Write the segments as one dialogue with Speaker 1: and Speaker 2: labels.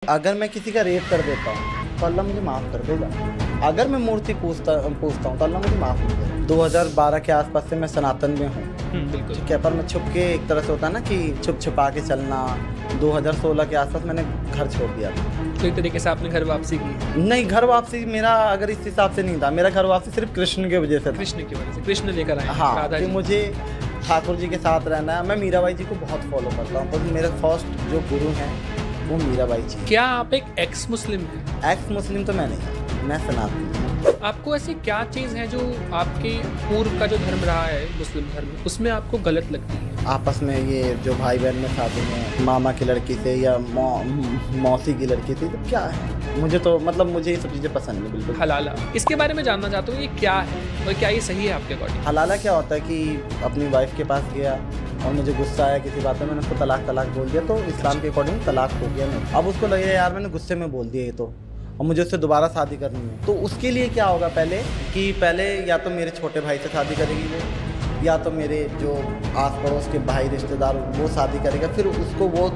Speaker 1: अगर मैं किसी का रेप कर देता हूँ तो अल्लाह मुझे माफ़ कर देगा। अगर मैं मूर्ति पूजता हूँ तो अल्लाह मुझे माफ़ नहीं करेगा। 2012 के आसपास से मैं सनातन में हूँ,
Speaker 2: बिल्कुल।
Speaker 1: ठीक है, पर मैं छुप के, एक तरह से होता है ना कि छुप छुपा के चलना। 2016 के आसपास मैंने घर छोड़ दिया था।
Speaker 2: तो एक तरीके से आपने घर वापसी की।
Speaker 1: नहीं, घर वापसी मेरा अगर इस हिसाब से नहीं था, मेरा घर वापसी सिर्फ कृष्ण की वजह से था।
Speaker 2: कृष्ण की वजह से, कृष्ण लेकर आए
Speaker 1: हाँ,
Speaker 2: राधा
Speaker 1: कि
Speaker 2: जी।
Speaker 1: मुझे ठाकुर जी के साथ रहना है। मैं मीराबाई जी को बहुत फॉलो करता हूँ, तो मेरे फर्स्ट जो गुरु हैं वो मीराबाई जी।
Speaker 2: क्या आप एक एक्स मुस्लिम हैं?
Speaker 1: एक्स मुस्लिम तो मैं नहीं, मैं सनातन हूँ।
Speaker 2: आपको ऐसी क्या चीज़ है जो आपके पूर्व का जो धर्म रहा है मुस्लिम धर्म, उसमें आपको गलत लगती है?
Speaker 1: आपस में ये जो भाई बहन में शादी में मामा की लड़की से या मौसी की लड़की से, तो क्या है, मुझे तो मतलब मुझे ये सब चीज़ें पसंद नहीं बिल्कुल।
Speaker 2: हलाला, इसके बारे में जानना चाहता हूँ, ये क्या है और क्या ये सही है आपके अकॉर्डिंग?
Speaker 1: हलाला क्या होता है कि अपनी वाइफ के पास गया और मुझे गुस्सा आया किसी बात में, मैंने उसको तलाक बोल दिया, तो इस्लाम के अकॉर्डिंग तलाक हो गया। नहीं, अब उसको लगे यार मैंने गुस्से में बोल दिया ये तो, और मुझे उससे दोबारा शादी करनी है, तो उसके लिए क्या होगा पहले या तो मेरे छोटे भाई से शादी करेगी वो, या तो मेरे जो आस पड़ोस के भाई रिश्तेदार वो शादी करेगा, फिर उसको वो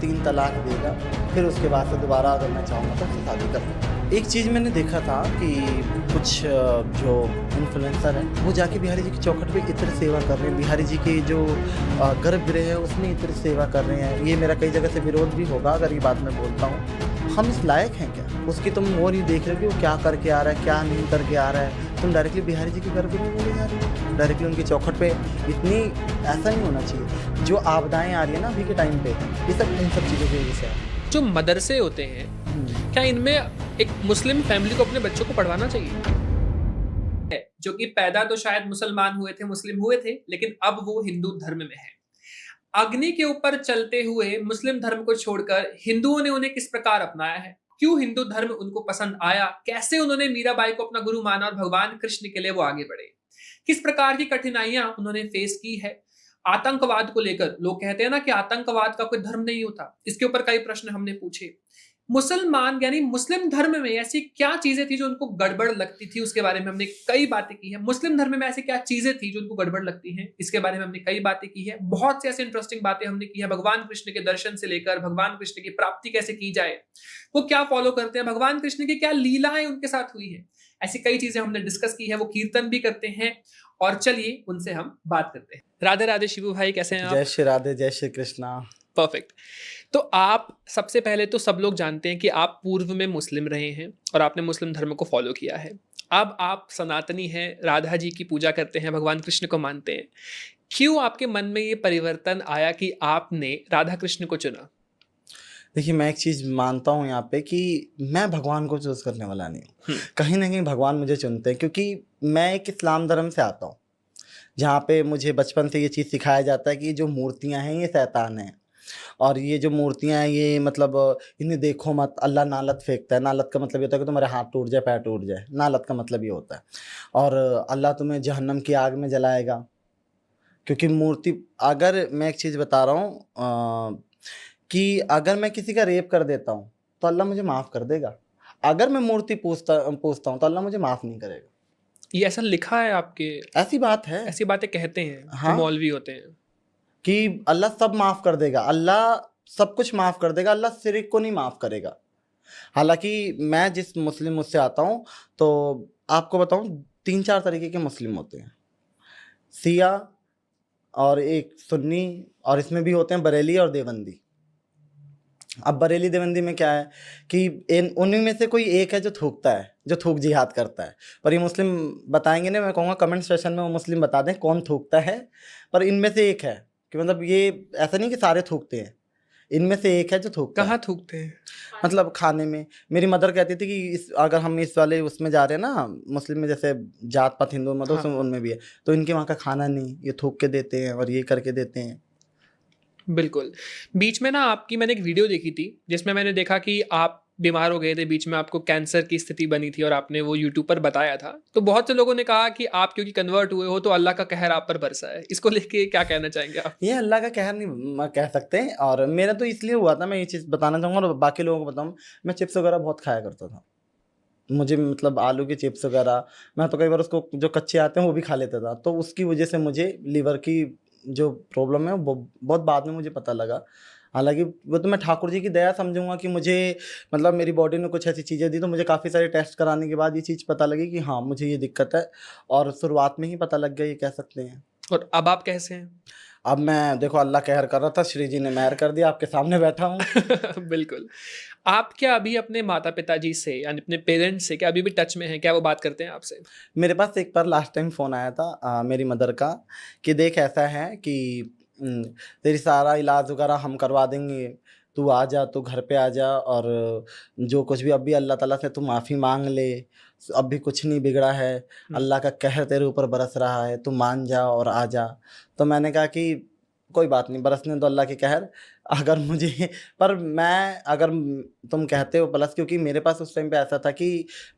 Speaker 1: 3 तलाक देगा, फिर उसके बाद से दोबारा अगर मैं चाहूँगा तो उससे शादी करूँगा। एक चीज़ मैंने देखा था कि कुछ जो इन्फ्लुएंसर हैं वो जाके बिहारी जी की चौखट पे इत्र सेवा कर रहे हैं, बिहारी जी के जो गर्भगृह है उसमें इत्र सेवा कर रहे हैं। ये मेरा कई जगह से विरोध भी होगा अगर ये बात मैं बोलता हूँ। हम इस लायक हैं क्या? उसकी तुम वो नहीं देख रहे कि वो क्या करके आ रहा है, क्या नहीं करके आ रहा है, तुम डायरेक्टली बिहारी जी के गर्भगृह में ले जा रहे हो, डायरेक्टली उनकी चौखट पे। इतनी ऐसा नहीं होना चाहिए। जो आपदाएं आ रही है ना अभी के टाइम पे, ये सब इन सब चीज़ों की वजह से है।
Speaker 2: जो मदरसे होते हैं, क्या इनमें एक मुस्लिम फैमिली को अपने बच्चों को पढ़वाना चाहिए? जो कि पैदा तो शायद मुसलमान हुए थे, मुस्लिम हुए थे, लेकिन अब वो हिंदू धर्म में है। अग्नि के ऊपर चलते हुए मुस्लिम धर्म को छोड़कर हिंदुओं ने उन्हें किस प्रकार अपनाया है? क्यों हिंदू धर्म उनको पसंद आया? कैसे उन्होंने मीराबाई को अपना गुरु माना और भगवान कृष्ण के लिए वो आगे बढ़े? किस प्रकार की कठिनाइयां उन्होंने फेस की है? आतंकवाद को लेकर लोग कहते हैं ना कि आतंकवाद का कोई धर्म नहीं होता। इसके ऊपर कई प्रश्न हमने पूछे। मुसलमान यानी मुस्लिम धर्म में ऐसी क्या चीजें थी जो उनको गड़बड़ लगती थी, उसके बारे में हमने कई बातें की है। मुस्लिम धर्म में ऐसी क्या चीजें थी जो उनको गड़बड़ लगती हैं, इसके बारे में हमने कई बातें की है। बहुत से ऐसे इंटरेस्टिंग बातें हमने की है, भगवान कृष्ण के दर्शन से लेकर भगवान कृष्ण की प्राप्ति कैसे की जाए, वो क्या फॉलो करते हैं, भगवान कृष्ण की क्या लीलाएं उनके साथ हुई है, ऐसी कई चीजें हमने डिस्कस की है। वो कीर्तन भी करते हैं, और चलिए उनसे हम बात करते हैं। राधे राधे शिवू भाई, कैसे हैं आप?
Speaker 1: जय श्री राधे, जय श्री कृष्णा।
Speaker 2: परफेक्ट। तो आप सबसे पहले तो सब लोग जानते हैं कि आप पूर्व में मुस्लिम रहे हैं और आपने मुस्लिम धर्म को फॉलो किया है। अब आप सनातनी हैं, राधा जी की पूजा करते हैं, भगवान कृष्ण को मानते हैं। क्यों आपके मन में ये परिवर्तन आया कि आपने राधा कृष्ण को चुना?
Speaker 1: देखिए, मैं एक चीज़ मानता हूँ यहाँ पे कि मैं भगवान को चूज़ करने वाला नहीं हूँ। कहीं न कहीं भगवान मुझे चुनते हैं, क्योंकि मैं एक इस्लाम धर्म से आता हूँ, जहाँ पे मुझे बचपन से ये चीज़ सिखाया जाता है कि ये जो मूर्तियाँ हैं ये शैतान हैं, और ये जो मूर्तियाँ हैं ये मतलब इन्हें देखो मत, अल्लाह नालत फेंकता है। नालत का मतलब ये होता है कि तुम्हारे हाथ टूट जाए, पैर टूट जाए, नालत का मतलब ये होता है। और अल्लाह तुम्हें जहन्नम की आग में जलाएगा, क्योंकि मूर्ति, अगर मैं एक चीज़ बता रहा हूँ कि अगर मैं किसी का रेप कर देता हूँ तो अल्लाह मुझे माफ़ कर देगा। अगर मैं मूर्ति पूजता हूँ तो अल्लाह मुझे माफ़ नहीं करेगा।
Speaker 2: ये ऐसा लिखा है आपके?
Speaker 1: ऐसी बात है।
Speaker 2: ऐसी बातें कहते हैं जो
Speaker 1: हाँ,
Speaker 2: मौलवी होते हैं।
Speaker 1: कि अल्लाह सब माफ़ कर देगा, अल्लाह सब कुछ माफ़ कर देगा, अल्लाह शिर्क को नहीं माफ़ करेगा। हालाँकि मैं जिस मुस्लिम मुझसे आता हूँ, तो आपको बताऊँ 3-4 तरीके के मुस्लिम होते हैं। शिया और एक सुन्नी, और इसमें भी होते हैं बरेली और देवबंदी। अब बरेली देवबंदी में क्या है कि इन उन्हीं में से कोई एक है जो थूकता है, जो थूक जिहाद करता है। पर ये मुस्लिम बताएंगे ना, मैं कहूँगा कमेंट सेशन में वो मुस्लिम बता दें कौन थूकता है। पर इनमें से एक है कि मतलब ये ऐसा नहीं कि सारे थूकते हैं, इनमें से एक है जो थूकता है।
Speaker 2: कहाँ थूकते हैं?
Speaker 1: मतलब खाने में। मेरी मदर कहती थी कि इस अगर हम इस वाले उसमें जा रहे हैं ना, मुस्लिम में जैसे जात पात हिंदू में, तो
Speaker 2: हाँ।
Speaker 1: उनमें भी है, तो इनके वहाँ का खाना नहीं, ये थूक के देते हैं और ये करके देते हैं।
Speaker 2: बिल्कुल। बीच में ना आपकी मैंने एक वीडियो देखी थी, जिसमें मैंने देखा कि आप बीमार हो गए थे, बीच में आपको कैंसर की स्थिति बनी थी और आपने वो यूट्यूब पर बताया था। तो बहुत से लोगों ने कहा कि आप क्योंकि कन्वर्ट हुए हो तो अल्लाह का कहर आप पर बरसा है। इसको लेके क्या कहना चाहेंगे आप?
Speaker 1: ये अल्लाह का कहर नहीं कह सकते हैं। और मेरा तो इसलिए हुआ था, मैं ये चीज़ बताना चाहूँगा और बाकी लोगों को बताऊँ। मैं चिप्स वगैरह बहुत खाया करता था, मुझे मतलब आलू के चिप्स वगैरह, मैं तो कई बार उसको जो कच्चे आते हैं वो भी खा लेता था। तो उसकी वजह से मुझे लीवर की जो प्रॉब्लम है वो बहुत बाद में मुझे पता लगा। हालाँकि वो तो मैं ठाकुर जी की दया समझूँगा कि मुझे मतलब मेरी बॉडी ने कुछ ऐसी चीज़ें दी, तो मुझे काफ़ी सारे टेस्ट कराने के बाद ये चीज़ पता लगी कि हाँ, मुझे ये दिक्कत है और शुरुआत में ही पता लग गया, ये कह सकते हैं।
Speaker 2: और अब आप कैसे हैं?
Speaker 1: अब मैं देखो अल्लाह कहर कर रहा था, श्री जी ने मेहर कर दिया, आपके सामने बैठा हूँ।
Speaker 2: बिल्कुल। आप क्या अभी अपने माता-पिताजी से यानी अपने पेरेंट्स से क्या अभी भी टच में हैं? क्या वो बात करते हैं आपसे?
Speaker 1: मेरे पास एक बार लास्ट टाइम फ़ोन आया था मेरी मदर का कि देख ऐसा है कि उम, तेरी सारा इलाज वगैरह हम करवा देंगे, तू आ जा, तू घर पे आ जा और जो कुछ भी अभी अल्लाह ताला से तू माफ़ी माँग ले, अब भी कुछ नहीं बिगड़ा है,
Speaker 2: हुँ,
Speaker 1: अल्लाह का कहर तेरे ऊपर बरस रहा है, तू मान जा और आ जा। तो मैंने कहा कि कोई बात नहीं, बरसने दो अल्लाह की कहर, अगर मुझे पर मैं अगर तुम कहते हो प्लस क्योंकि मेरे पास उस टाइम पे ऐसा था कि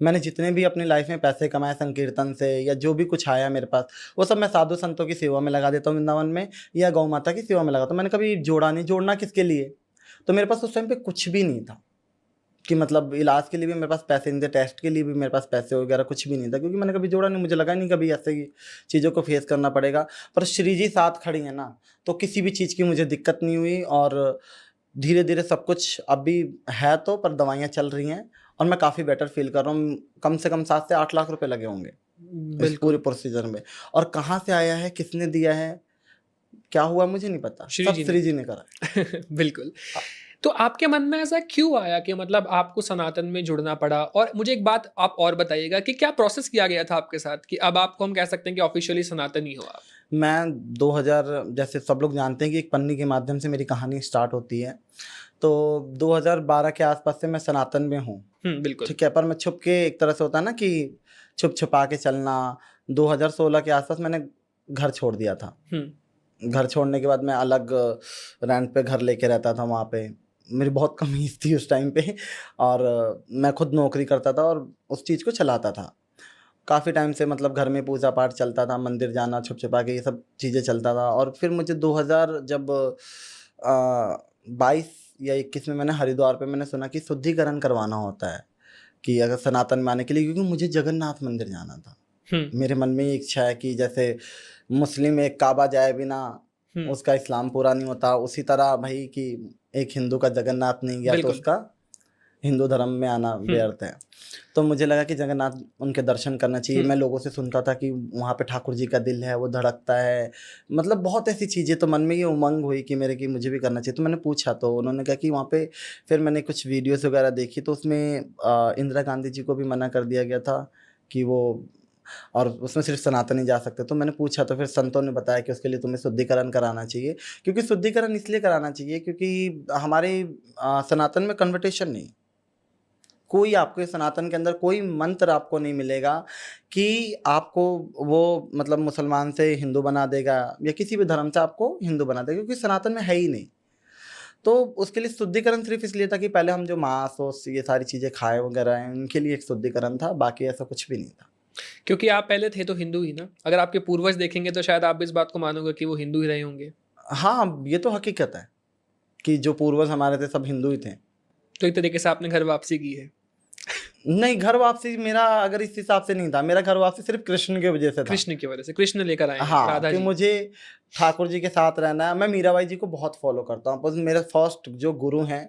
Speaker 1: मैंने जितने भी अपनी लाइफ में पैसे कमाए संकीर्तन से या जो भी कुछ आया मेरे पास, वो सब मैं साधु संतों की सेवा में लगा देता हूँ वृंदावन में या गौ माता की सेवा में लगाता हूँ। मैंने कभी जोड़ा नहीं, जोड़ना किसके लिए? तो मेरे पास उस टाइम पे कुछ भी नहीं था कि मतलब इलाज के लिए भी मेरे पास पैसे नहीं थे, टेस्ट के लिए भी मेरे पास पैसे वगैरह कुछ भी नहीं था क्योंकि मैंने कभी जोड़ा नहीं, मुझे लगा नहीं कभी ऐसे ही चीज़ों को फेस करना पड़ेगा। पर श्री जी साथ खड़ी हैं ना, तो किसी भी चीज़ की मुझे दिक्कत नहीं हुई और धीरे-धीरे सब कुछ अब भी है तो पर दवाइयाँ चल रही हैं और मैं काफ़ी बेटर फ़ील कर रहा हूँ। कम से कम 7 से 8 लाख रुपए लगे होंगे इस पूरे
Speaker 2: बिल्कुल।
Speaker 1: प्रोसीजर में और कहाँ से आया है, किसने दिया है, क्या हुआ मुझे नहीं पता,
Speaker 2: श्री
Speaker 1: सब
Speaker 2: जी
Speaker 1: श्री
Speaker 2: ने।
Speaker 1: जी ने करा है।
Speaker 2: बिल्कुल। तो आपके मन में ऐसा क्यों आया कि मतलब आपको सनातन में जुड़ना पड़ा? और मुझे एक बात आप और बताइएगा कि क्या प्रोसेस किया गया था आपके साथ कि अब आपको हम कह सकते हैं कि ऑफ़िशियली सनातनी हो आप?
Speaker 1: मैं 2000 जैसे सब लोग जानते हैं कि एक पन्नी के माध्यम से मेरी कहानी स्टार्ट होती है। तो 2012 के आस-पास से मैं सनातन में हूँ,
Speaker 2: हुँ, बिल्कुल।
Speaker 1: ठीक है? पर मैं छुप के एक तरह से होता है ना कि छुप-छुपा के चलना, 2016 के आस-पास मैंने घर छोड़ दिया था।
Speaker 2: हुँ,
Speaker 1: घर छोड़ने के बाद मैं अलग रेंट पे घर लेके रहता था वहाँ पे। मेरी बहुत कमीज़ थी उस टाइम पे और मैं खुद नौकरी करता था और उस चीज़ को चलाता था। काफ़ी टाइम से मतलब घर में पूजा-पाठ चलता था, मंदिर जाना, छुप-छुपा के ये सब चीज़ें चलता था और फिर मुझे 2000 जब 22 या 21 में मैंने हरिद्वार पे मैंने सुना कि शुद्धिकरण करवाना होता है, कि अगर सनातन में आने के लिए क्योंकि मुझे जगन्नाथ मंदिर जाना था।
Speaker 2: हुँ,
Speaker 1: मेरे मन में ये इच्छा है कि जैसे मुस्लिम एक काबा जाए बिना
Speaker 2: हुँ,
Speaker 1: उसका इस्लाम पूरा नहीं होता, उसी तरह भई कि एक हिंदू का जगन्नाथ नहीं गया तो
Speaker 2: बिल्कुल।
Speaker 1: उसका हिंदू धर्म में आना
Speaker 2: हुँ,
Speaker 1: व्यर्थ है। तो मुझे लगा कि जगन्नाथ उनके दर्शन करना चाहिए।
Speaker 2: हुँ,
Speaker 1: मैं लोगों से सुनता था कि वहाँ पे ठाकुर जी का दिल है, वो धड़कता है। मतलब बहुत ऐसी चीज़ें तो मन में ये उमंग हुई कि मेरे कि मुझे भी करना चाहिए। तो मैंने पूछा तो उन्होंने कहा कि वहाँ पे फिर मैंने कुछ वीडियोज़ वगैरह देखी तो उसमें इंदिरा गांधी जी को भी मना कर दिया गया था कि वो और उसमें सिर्फ़ सनातनी जा सकते। तो मैंने पूछा तो फिर संतों ने बताया कि उसके लिए तुम्हें शुद्धिकरण कराना चाहिए। क्योंकि शुद्धिकरण इसलिए कराना चाहिए क्योंकि हमारे सनातन में कन्वर्टेशन नहीं। कोई आपके सनातन के अंदर कोई मंत्र आपको नहीं मिलेगा कि आपको वो मतलब मुसलमान से हिंदू बना देगा या किसी भी धर्म से आपको हिंदू बना देगा क्योंकि सनातन में है ही नहीं। तो उसके लिए शुद्धिकरण सिर्फ़ इसलिए था कि पहले हम जो मांस और ये सारी चीज़ें खाए वगैरह हैं, उनके लिए एक शुद्धिकरण था, बाकी ऐसा कुछ भी नहीं था।
Speaker 2: क्योंकि आप पहले थे तो हिंदू ही ना? अगर आपके पूर्वज देखेंगे तो शायद आप भी इस बात को मानोगे कि वो हिंदू ही रहे होंगे।
Speaker 1: हाँ, ये तो हकीकत है कि जो पूर्वज हमारे थे सब हिंदू ही थे।
Speaker 2: तो एक तरीके से आपने घर वापसी की है।
Speaker 1: नहीं, घर वापसी मेरा अगर इस हिसाब से नहीं था, मेरा घर वापसी सिर्फ़ कृष्ण की वजह से था।
Speaker 2: कृष्ण की वजह से, कृष्ण लेकर आए हैं,
Speaker 1: हाँ,
Speaker 2: राधा
Speaker 1: कि
Speaker 2: जी।
Speaker 1: मुझे ठाकुर जी के साथ रहना है। मैं मीराबाई जी को बहुत फ़ॉलो करता हूँ, बस मेरे फर्स्ट जो गुरु हैं,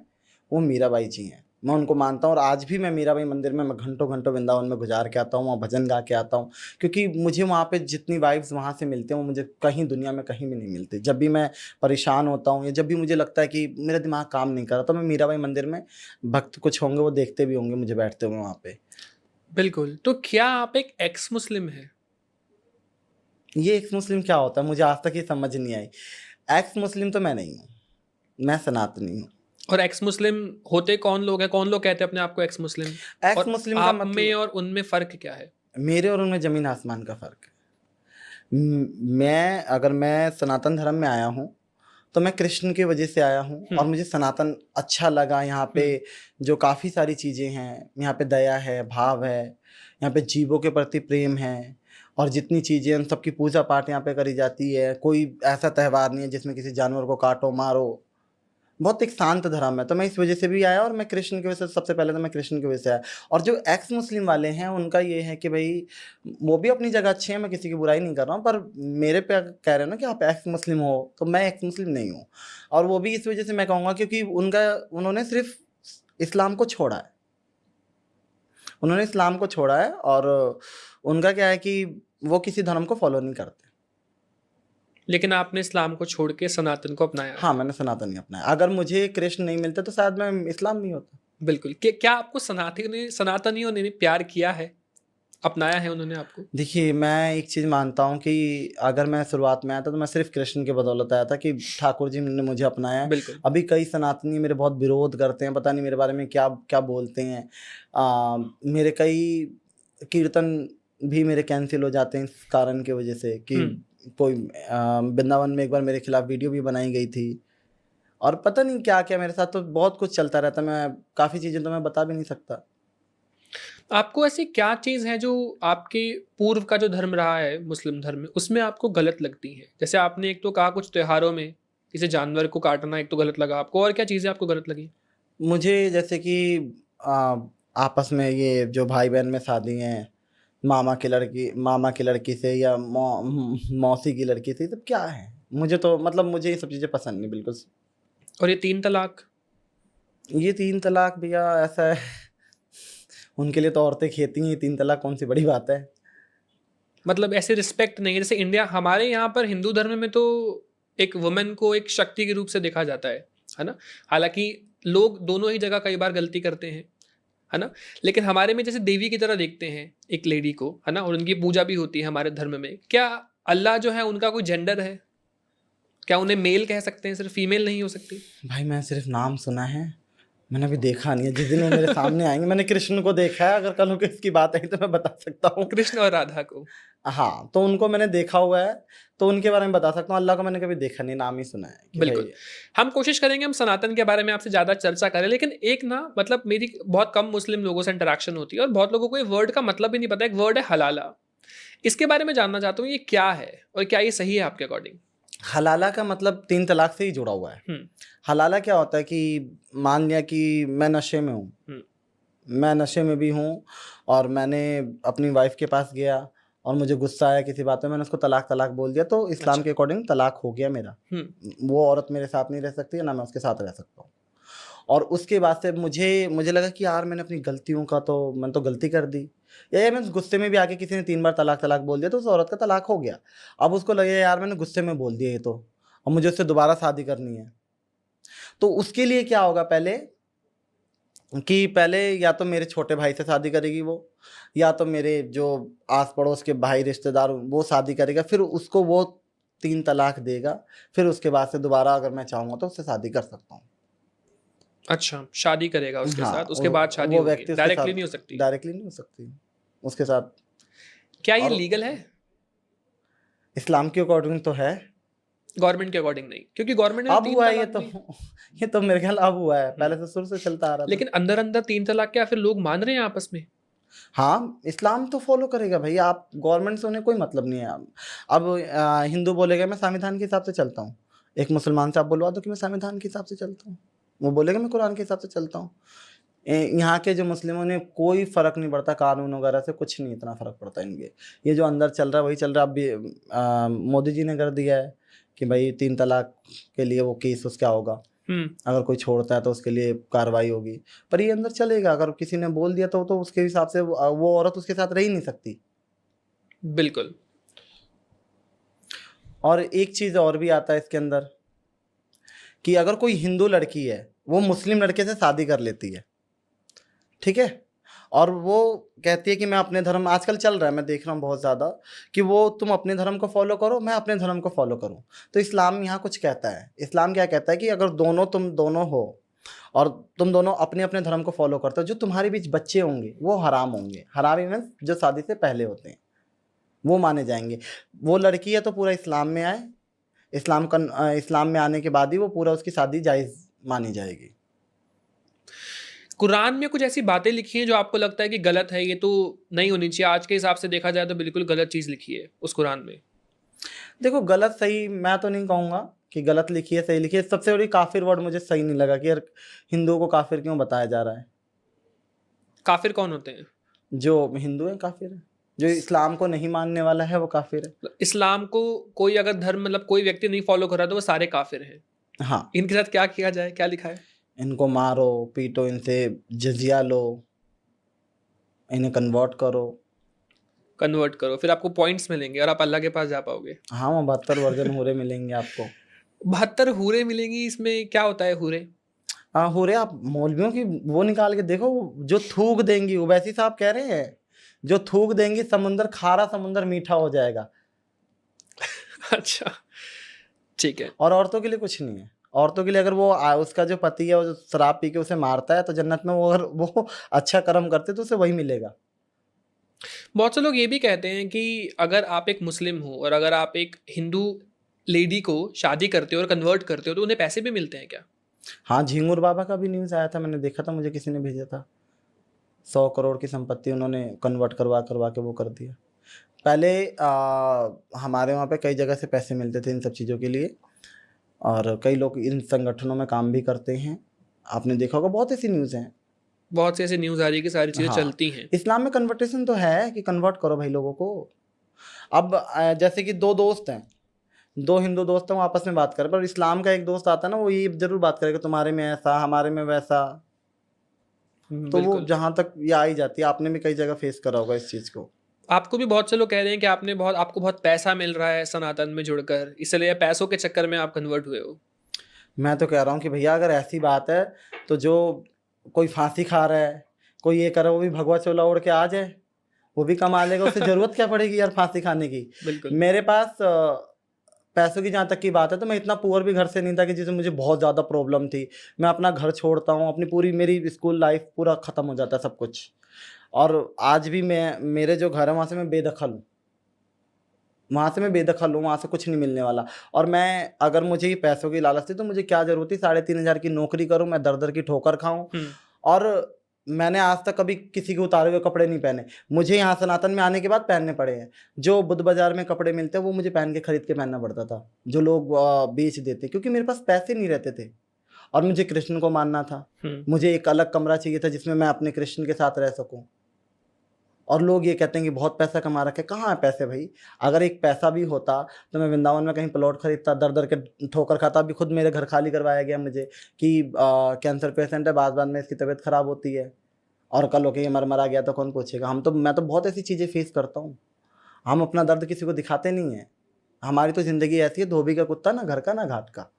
Speaker 1: वो मीराबाई जी हैं। मैं उनको मानता हूँ और आज भी मैं मीराबाई मंदिर में मैं घंटों-घंटों वृंदावन में गुज़ार के आता हूँ, वहाँ भजन गा के आता हूँ। क्योंकि मुझे वहाँ पे जितनी वाइब्स वहाँ से मिलते हैं, वो मुझे कहीं दुनिया में कहीं भी नहीं मिलती। जब भी मैं परेशान होता हूँ या जब भी मुझे लगता है कि मेरा दिमाग काम नहीं कर रहा, तो मैं मीराबाई मंदिर में भक्त कुछ होंगे, वो देखते भी होंगे मुझे बैठते हुए वहाँ पे।
Speaker 2: बिल्कुल, तो क्या आप एक एक्स मुस्लिम हैं?
Speaker 1: ये एक्स मुस्लिम क्या होता है? मुझे आज तक ये समझ नहीं आई। एक्स मुस्लिम तो मैं नहीं हूँ, मैं सनातनी हूँ।
Speaker 2: और एक्स मुस्लिम होते कौन लोग हैं? कौन लोग कहते हैं अपने आप को एक्स मुस्लिम?
Speaker 1: एक्स
Speaker 2: और
Speaker 1: मुस्लिम का
Speaker 2: आप में
Speaker 1: मतलब
Speaker 2: और उनमें फ़र्क क्या है?
Speaker 1: मेरे और उनमें ज़मीन आसमान का फ़र्क है। मैं सनातन धर्म में आया हूँ, तो मैं कृष्ण की वजह से आया हूँ
Speaker 2: हुँ,
Speaker 1: और मुझे सनातन अच्छा लगा। यहाँ
Speaker 2: हुँ,
Speaker 1: पे जो काफ़ी सारी चीज़ें हैं, यहाँ पे दया है, भाव है, यहाँ पे जीवों के प्रति प्रेम है और जितनी चीज़ें हैं, उन सबकी पूजा-पाठ यहाँ पे करी जाती है। कोई ऐसा त्योहार नहीं है जिसमें किसी जानवर को काटो, मारो। बहुत एक शांत धर्म है, तो मैं इस वजह से भी आया। और मैं कृष्ण की वजह से, सबसे पहले तो मैं कृष्ण की वजह से आया। और जो एक्स मुस्लिम वाले हैं उनका ये है कि भाई वो भी अपनी जगह अच्छे हैं, मैं किसी की बुराई नहीं कर रहा हूँ, पर मेरे पे अगर कह रहे हो ना कि आप एक्स मुस्लिम हो, तो मैं एक्स मुस्लिम नहीं हूँ। और वो भी इस वजह से मैं कहूँगा क्योंकि उन्होंने सिर्फ इस्लाम को छोड़ा है, उन्होंने इस्लाम को छोड़ा है। और उनका क्या है कि वो किसी धर्म को फॉलो नहीं करते।
Speaker 2: लेकिन आपने इस्लाम को छोड़ के सनातन को अपनाया है।
Speaker 1: हाँ, मैंने सनातन ही अपनाया। अगर मुझे कृष्ण नहीं मिलते तो शायद मैं इस्लाम नहीं होता।
Speaker 2: बिल्कुल। क्या आपको सनातनियों ने प्यार किया है, अपनाया है उन्होंने आपको?
Speaker 1: देखिए, मैं एक चीज़ मानता हूँ कि अगर मैं शुरुआत में आया था तो मैं सिर्फ कृष्ण की बदौलत आया था कि ठाकुर जी ने मुझे अपनाया है।
Speaker 2: बिल्कुल।
Speaker 1: अभी कई सनातनी मेरे बहुत विरोध करते हैं, पता नहीं मेरे बारे में क्या क्या बोलते हैं। मेरे कई कीर्तन भी मेरे कैंसिल हो जाते हैं इस कारण की वजह से कि कोई वृंदावन में एक बार मेरे खिलाफ वीडियो भी बनाई गई थी। और पता नहीं क्या क्या मेरे साथ तो बहुत कुछ चलता रहता है। मैं काफ़ी चीज़ें तो मैं बता भी नहीं सकता।
Speaker 2: आपको ऐसी क्या चीज़ है जो आपके पूर्व का जो धर्म रहा है, मुस्लिम धर्म में, उसमें आपको गलत लगती है? जैसे आपने एक तो कहा कुछ त्योहारों में किसी जानवर को काटना एक तो गलत लगा आपको, और क्या चीज़ें आपको गलत लगी?
Speaker 1: मुझे जैसे कि आ, आपस में ये जो भाई बहन में शादी हैं, मामा की लड़की से या मौसी की लड़की से, ये सब क्या है? मुझे तो मतलब मुझे ये सब चीज़ें पसंद नहीं बिल्कुल।
Speaker 2: और ये 3 तलाक?
Speaker 1: ये 3 तलाक भैया ऐसा है उनके लिए तो औरतें खेती हैं, 3 तलाक कौन सी बड़ी बात है।
Speaker 2: मतलब ऐसे रिस्पेक्ट नहीं है। जैसे इंडिया, हमारे यहाँ पर हिंदू धर्म में तो एक वुमेन को एक शक्ति के रूप से देखा जाता है ना? हालांकि लोग दोनों ही जगह कई बार गलती करते हैं, है ना? लेकिन हमारे में जैसे देवी की तरह देखते हैं एक लेडी को, है ना? और उनकी पूजा भी होती है हमारे धर्म में। क्या अल्लाह जो है उनका कोई जेंडर है? क्या उन्हें मेल कह सकते हैं, सिर्फ फीमेल नहीं हो सकती?
Speaker 1: भाई मैं सिर्फ नाम सुना है, मैंने अभी देखा नहीं है। जिस दिन वो मेरे सामने आएंगे, मैंने कृष्ण को देखा है, अगर कल को इसकी बात आई तो मैं बता सकता हूँ।
Speaker 2: कृष्ण और राधा को?
Speaker 1: हाँ, तो उनको मैंने देखा हुआ है, तो उनके बारे में बता सकता हूँ। अल्लाह को मैंने कभी देखा नहीं, नाम ही सुना है कि
Speaker 2: बिल्कुल।
Speaker 1: भाई।
Speaker 2: हम कोशिश करेंगे हम सनातन के बारे में आपसे ज़्यादा चर्चा करें, लेकिन एक ना, मतलब मेरी बहुत कम मुस्लिम लोगों से इंटरेक्शन होती है और बहुत लोगों को ये वर्ड का मतलब भी नहीं पता। एक वर्ड है हलाला, इसके बारे में जानना चाहता हूँ, ये क्या है और क्या ये सही है आपके अकॉर्डिंग?
Speaker 1: हलाला का मतलब 3 तलाक से ही जुड़ा हुआ है। हलाला क्या होता है कि मान लिया कि मैं नशे में हूँ, मैं नशे में भी हूँ, और मैंने अपनी वाइफ के पास गया और मुझे गुस्सा आया किसी बात में, मैंने उसको तलाक बोल दिया, तो इस्लाम के अकॉर्डिंग तलाक हो गया मेरा। वो औरत मेरे साथ नहीं रह सकती है, ना मैं उसके साथ रह सकता हूँ। और उसके बाद से मुझे लगा कि यार मैंने अपनी गलतियों का तो मैंने तो गलती कर दी, या मैं गुस्से में भी आके किसी ने 3 बार तलाक बोल दिया, तो उस औरत का तलाक हो गया। अब उसको लगे यार मैंने गुस्से में बोल दिया ये तो, और मुझे उससे दोबारा शादी करनी है। तो उसके लिए क्या होगा पहले या तो मेरे छोटे भाई से शादी करेगी वो, या तो मेरे जो आस पड़ोस के भाई रिश्तेदार वो शादी करेगा, फिर उसको वो 3 तलाक देगा। फिर उसके बाद से दोबारा अगर मैं चाहूँगा तो उससे शादी कर सकता हूँ।
Speaker 2: अच्छा, शादी करेगा उसके
Speaker 1: हाँ,
Speaker 2: साथ, उसके बाद शादी
Speaker 1: वो
Speaker 2: होगी,
Speaker 1: व्यक्ति उसके
Speaker 2: डायरेक्टली
Speaker 1: साथ
Speaker 2: नहीं हो सकती?
Speaker 1: डायरेक्टली नहीं हो सकती उसके साथ।
Speaker 2: क्या ये
Speaker 1: और
Speaker 2: लीगल है?
Speaker 1: इस्लाम के अकॉर्डिंग तो है।
Speaker 2: गवर्नमेंट के अकॉर्डिंग नहीं, क्योंकि गवर्नमेंट ने
Speaker 1: अब
Speaker 2: 3
Speaker 1: हुआ है
Speaker 2: तलाक दी।
Speaker 1: ये तो मेरे ख्याल अब हुआ है, पहले से शुरू से चलता आ रहा था।
Speaker 2: लेकिन अंदर अंदर 3 तलाक क्या फिर लोग मान रहे हैं आपस में?
Speaker 1: हाँ, इस्लाम तो फॉलो करेगा भाई, आप गवर्नमेंट से उन्हें कोई मतलब नहीं है। अब हिंदू बोलेगा मैं संविधान के हिसाब से चलता हूँ, एक मुसलमान से आप बुलवा दो कि मैं संविधान के हिसाब से चलता हूँ, वो बोलेगा मैं कुरान के हिसाब से चलता हूँ। यहाँ के जो मुस्लिमों ने कोई फ़र्क नहीं पड़ता, कानून वगैरह से कुछ नहीं इतना फ़र्क पड़ता इनके। ये जो अंदर चल रहा है वही चल रहा है। अब भी मोदी जी ने कर दिया है कि भाई 3 तलाक के लिए वो केस उसका होगा, अगर कोई छोड़ता है तो उसके लिए कार्रवाई होगी। पर ये अंदर चलेगा, अगर किसी ने बोल दिया तो उसके हिसाब से वो औरत उसके साथ रह ही नहीं सकती।
Speaker 2: बिल्कुल।
Speaker 1: और एक चीज़ और भी आता है इसके अंदर कि अगर कोई हिंदू लड़की है वो मुस्लिम लड़के से शादी कर लेती है, ठीक है, और वो कहती है कि मैं अपने धर्म, आजकल चल रहा है मैं देख रहा हूँ बहुत ज़्यादा, कि वो तुम अपने धर्म को फॉलो करो मैं अपने धर्म को फॉलो करूँ। तो इस्लाम यहाँ कुछ कहता है, इस्लाम क्या कहता है कि अगर तुम दोनों हो और तुम दोनों अपने अपने धर्म को फॉलो करते हो, जो तुम्हारे बीच बच्चे होंगे वो हराम होंगे। हराम मीन्स जो शादी से पहले होते हैं वो माने जाएंगे। वो लड़की है तो पूरा इस्लाम में आए, इस्लाम में आने के बाद ही वो पूरा उसकी शादी जायज़ मानी जाएगी।
Speaker 2: कुरान में कुछ ऐसी बातें लिखी हैं जो आपको लगता है कि गलत है, ये तो नहीं होनी चाहिए, आज के हिसाब से देखा जाए तो बिल्कुल गलत चीज़ लिखी है उस कुरान में?
Speaker 1: देखो, गलत सही मैं तो नहीं कहूँगा, कि गलत लिखी है सही लिखी है। सबसे बड़ी काफिर वर्ड मुझे सही नहीं लगा कि यार हिंदुओं को काफिर क्यों बताया जा रहा है।
Speaker 2: काफिर कौन होते हैं?
Speaker 1: जो हिंदू है काफिर है, जो इस्लाम को नहीं मानने वाला है वो काफिर है।
Speaker 2: इस्लाम को कोई अगर धर्म मतलब कोई व्यक्ति नहीं फॉलो कर रहा तो वो सारे काफिर हैं।
Speaker 1: हाँ,
Speaker 2: इनके साथ क्या किया जाए, क्या लिखा है?
Speaker 1: इनको मारो पीटो, इनसे जजिया लो, इन्हें कन्वर्ट करो।
Speaker 2: कन्वर्ट करो, फिर आपको पॉइंट्स मिलेंगे और आप अल्लाह के पास जा पाओगे।
Speaker 1: हाँ, वो 72 वर्जन हूरे मिलेंगे आपको।
Speaker 2: 72 हूरे मिलेंगी, इसमें क्या होता है हूरे?
Speaker 1: हाँ, हूरे आप मौलवियों की वो निकाल के देखो, जो थूक देंगी, ओवैसी साहब कह रहे हैं जो थूक देंगी समुंदर खारा, समुंदर मीठा हो जाएगा।
Speaker 2: अच्छा, ठीक है।
Speaker 1: और औरतों के लिए कुछ नहीं है। औरतों के लिए अगर वो उसका जो पति है वो जो शराब पी के उसे मारता है तो जन्नत में वो, अगर वो अच्छा कर्म करते तो उसे वही मिलेगा।
Speaker 2: बहुत से लोग ये भी कहते हैं कि अगर आप एक मुस्लिम हो और अगर आप एक हिंदू लेडी को शादी करते हो और कन्वर्ट करते हो तो उन्हें पैसे भी मिलते हैं क्या?
Speaker 1: हाँ, झिंगुर बाबा का भी न्यूज़ आया था, मैंने देखा था, मुझे किसी ने भेजा था। 100 करोड़ की संपत्ति उन्होंने कन्वर्ट करवा करवा के वो कर दिया। पहले हमारे वहाँ पे कई जगह से पैसे मिलते थे इन सब चीज़ों के लिए, और कई लोग इन संगठनों में काम भी करते हैं। आपने देखा होगा, बहुत ऐसी न्यूज़ हैं।
Speaker 2: बहुत से ऐसे न्यूज़ आ रही है कि सारी चीज़ें
Speaker 1: हाँ,
Speaker 2: चलती हैं।
Speaker 1: इस्लाम में कन्वर्टेशन तो है कि कन्वर्ट करो भाई लोगों को। अब जैसे कि 2 दोस्त हैं, 2 हिंदू दोस्त हैं, वो आपस में बात कर रहे हैं, पर इस्लाम का एक दोस्त आता है ना, वो ये ज़रूर बात करेगा तुम्हारे में ऐसा, हमारे में वैसा। तो वो
Speaker 2: बिल्कुल।
Speaker 1: जहाँ तक ये आ ही जाती है। आपने भी कई जगह फेस करा होगा इस चीज़ को।
Speaker 2: आपको भी बहुत से लोग कह रहे हैं कि आपको बहुत पैसा मिल रहा है सनातन में जुड़कर, इसलिए पैसों के चक्कर में आप कन्वर्ट हुए हो।
Speaker 1: मैं तो कह रहा हूँ कि भैया अगर ऐसी बात है तो जो कोई फांसी खा रहा है, कोई ये कर रहा है, वो भी भगवा चोला ओढ़ के आ जाए, वो भी कमा लेगा। उससे ज़रूरत क्या पड़ेगी यार फांसी खाने की।
Speaker 2: बिल्कुल।
Speaker 1: मेरे पास पैसों की जहाँ तक की बात है तो मैं इतना पुअर भी घर से नहीं था कि जिससे मुझे बहुत ज़्यादा प्रॉब्लम थी। मैं अपना घर छोड़ता हूँ, अपनी पूरी मेरी स्कूल लाइफ पूरा ख़त्म हो जाता है सब कुछ, और आज भी मैं, मेरे जो घर है वहाँ से मैं बेदखल हूँ। वहाँ से मैं बेदखल हूँ, वहाँ से कुछ नहीं मिलने वाला। और मैं, अगर मुझे ये पैसों की लालच थी तो मुझे क्या ज़रूरत थी 3,500 की नौकरी करूँ, मैं दर दर की ठोकर खाऊँ। और मैंने आज तक कभी किसी के उतारे हुए कपड़े नहीं पहने, मुझे यहाँ सनातन में आने के बाद पहनने पड़े हैं। जो बुद्ध बाजार में कपड़े मिलते हैं वो मुझे पहन के खरीद के पहनना पड़ता था, जो लोग बेच देते, क्योंकि मेरे पास पैसे नहीं रहते थे और मुझे कृष्ण को मानना था। मुझे एक अलग कमरा चाहिए था जिसमें मैं अपने कृष्ण के साथ रह सकूं। और लोग ये कहते हैं कि बहुत पैसा कमा रखे, कहाँ है पैसे भाई? अगर एक पैसा भी होता तो मैं वृंदावन में कहीं प्लॉट खरीदता, दर दर के ठोकर खाता। अभी खुद मेरे घर खाली करवाया गया मुझे कि कैंसर पेशेंट है, बाद बाद में इसकी तबीयत खराब होती है, और कल होके ये मरा गया तो कौन पूछेगा। मैं तो बहुत ऐसी चीज़ें फेस करता हूँ। हम अपना दर्द किसी को दिखाते नहीं हैं। हमारी तो ज़िंदगी ऐसी है, धोबी का कुत्ता, ना घर का ना घाट का।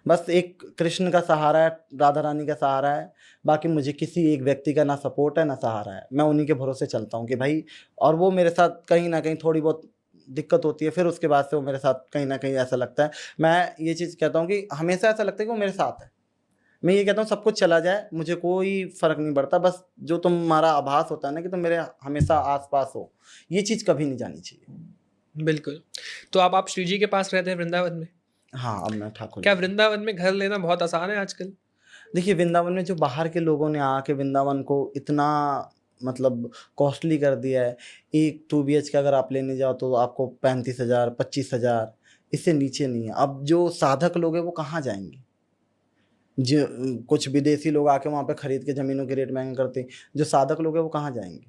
Speaker 1: बस एक कृष्ण का सहारा है, राधा रानी का सहारा है, बाकी मुझे किसी एक व्यक्ति का ना सपोर्ट है ना सहारा है। मैं उन्हीं के भरोसे चलता हूँ कि भाई, और वो मेरे साथ कहीं ना कहीं थोड़ी बहुत दिक्कत होती है, फिर उसके बाद से वो मेरे साथ कहीं ना कहीं ऐसा लगता है। मैं ये चीज़ कहता हूँ कि हमेशा ऐसा लगता है कि वो मेरे साथ है। मैं ये कहता हूँ सब कुछ चला जाए, मुझे कोई फ़र्क नहीं पड़ता, बस जो तुम्हारा आभास होता है ना कि तुम मेरे हमेशा आसपास हो, ये चीज़ कभी नहीं जानी चाहिए।
Speaker 2: बिल्कुल। तो आप श्री जी के पास रहते हैं वृंदावन में?
Speaker 1: हाँ, अब मैं ठाकुर।
Speaker 2: क्या वृंदावन में घर लेना बहुत आसान है आजकल?
Speaker 1: देखिए, वृंदावन में जो बाहर के लोगों ने आके वृंदावन को इतना मतलब कॉस्टली कर दिया है। एक 2 BHK अगर आप लेने जाओ तो आपको 35,000 25,000, इससे नीचे नहीं है। अब जो साधक लोग हैं वो कहाँ जाएंगे? जो कुछ विदेशी लोग आके वहाँ पे खरीद के ज़मीनों के रेट महंगे करते हैं, जो साधक लोग हैं वो कहाँ जाएंगे?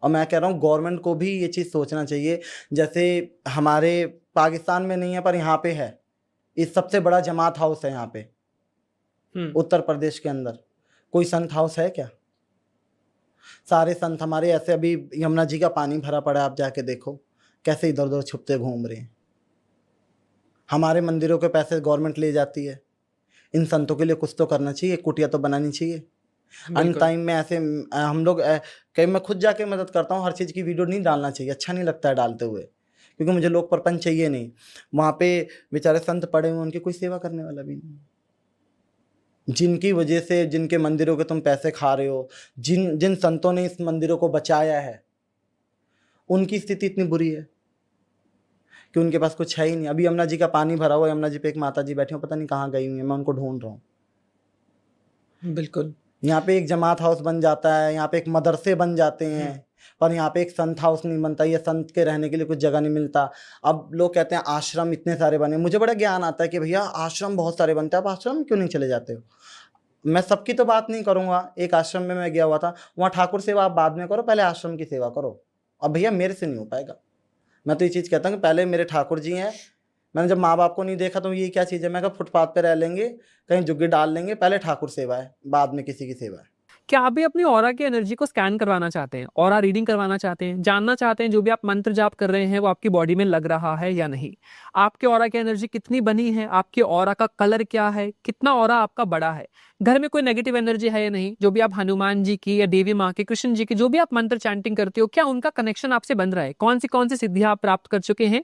Speaker 1: और मैं कह रहा हूँ गवर्नमेंट को भी ये चीज़ सोचना चाहिए। जैसे हमारे पाकिस्तान में नहीं है पर यहाँ पे है, इस सबसे बड़ा जमात हाउस है यहाँ पे उत्तर प्रदेश के अंदर। कोई संत हाउस है क्या? सारे संत हमारे ऐसे, अभी यमुना जी का पानी भरा पड़ा है, आप जाके देखो कैसे इधर उधर छुपते घूम रहे हैं। हमारे मंदिरों के पैसे गवर्नमेंट ले जाती है। इन संतों के लिए कुछ तो करना चाहिए, कुटिया तो बनानी चाहिए। अन टाइम में ऐसे हम लोग कहीं मैं खुद जाके मदद करता हूँ। हर चीज़ की वीडियो नहीं डालना चाहिए, अच्छा नहीं लगता है डालते हुए, क्योंकि मुझे लोग परपंच चाहिए नहीं। वहाँ पे बेचारे संत पड़े हुए, उनकी कोई सेवा करने वाला भी नहीं। जिनकी वजह से, जिनके मंदिरों के तुम पैसे खा रहे हो, जिन संतों ने इस मंदिरों को बचाया है, उनकी स्थिति इतनी बुरी है कि उनके पास कुछ है ही नहीं। अभी यमुना जी का पानी भरा हुआ, यमुना जी पे एक माता जी बैठी हो, पता नहीं कहाँ गई हुई है, मैं उनको ढूंढ रहा हूँ।
Speaker 2: बिल्कुल।
Speaker 1: यहाँ पे एक जमात हाउस बन जाता है, यहाँ पे एक मदरसे बन जाते हैं, पर यहाँ पे एक संत हाउस नहीं बनता, या संत के रहने के लिए कुछ जगह नहीं मिलता। अब लोग कहते हैं आश्रम इतने सारे बने, मुझे बड़ा ज्ञान आता है कि भैया आश्रम बहुत सारे बनते हैं, आप आश्रम में क्यों नहीं चले जाते हो? मैं सबकी तो बात नहीं करूँगा, एक आश्रम में मैं गया हुआ था, वहाँ ठाकुर सेवा आप बाद में करो, पहले आश्रम की सेवा करो। अब भैया मेरे से नहीं हो पाएगा। मैं तो ये चीज़ कहता हूँ कि पहले मेरे ठाकुर जी हैं, मैंने जब माँ बाप को नहीं देखा तो ये क्या चीज़ है, मैं कहा फुटपाथ पे रह लेंगे, कहीं झुग्गी डाल लेंगे, पहले ठाकुर सेवा है, बाद में किसी की सेवा है।
Speaker 3: क्या आप भी अपनी ऑरा की एनर्जी को स्कैन करवाना चाहते हैं, ऑरा रीडिंग करवाना चाहते हैं, जानना चाहते हैं जो भी आप मंत्र जाप कर रहे हैं वो आपकी बॉडी में लग रहा है या नहीं, आपके ऑरा की एनर्जी कितनी बनी है, आपके ऑरा का कलर क्या है, कितना ऑरा आपका बड़ा है, घर में कोई नेगेटिव एनर्जी है या नहीं, जो भी आप हनुमान जी की या देवी माँ की, कृष्ण जी की, जो भी आप मंत्र चैंटिंग करते हो, क्या उनका कनेक्शन आपसे बन रहा है, कौन सी सिद्धियां आप प्राप्त कर चुके हैं।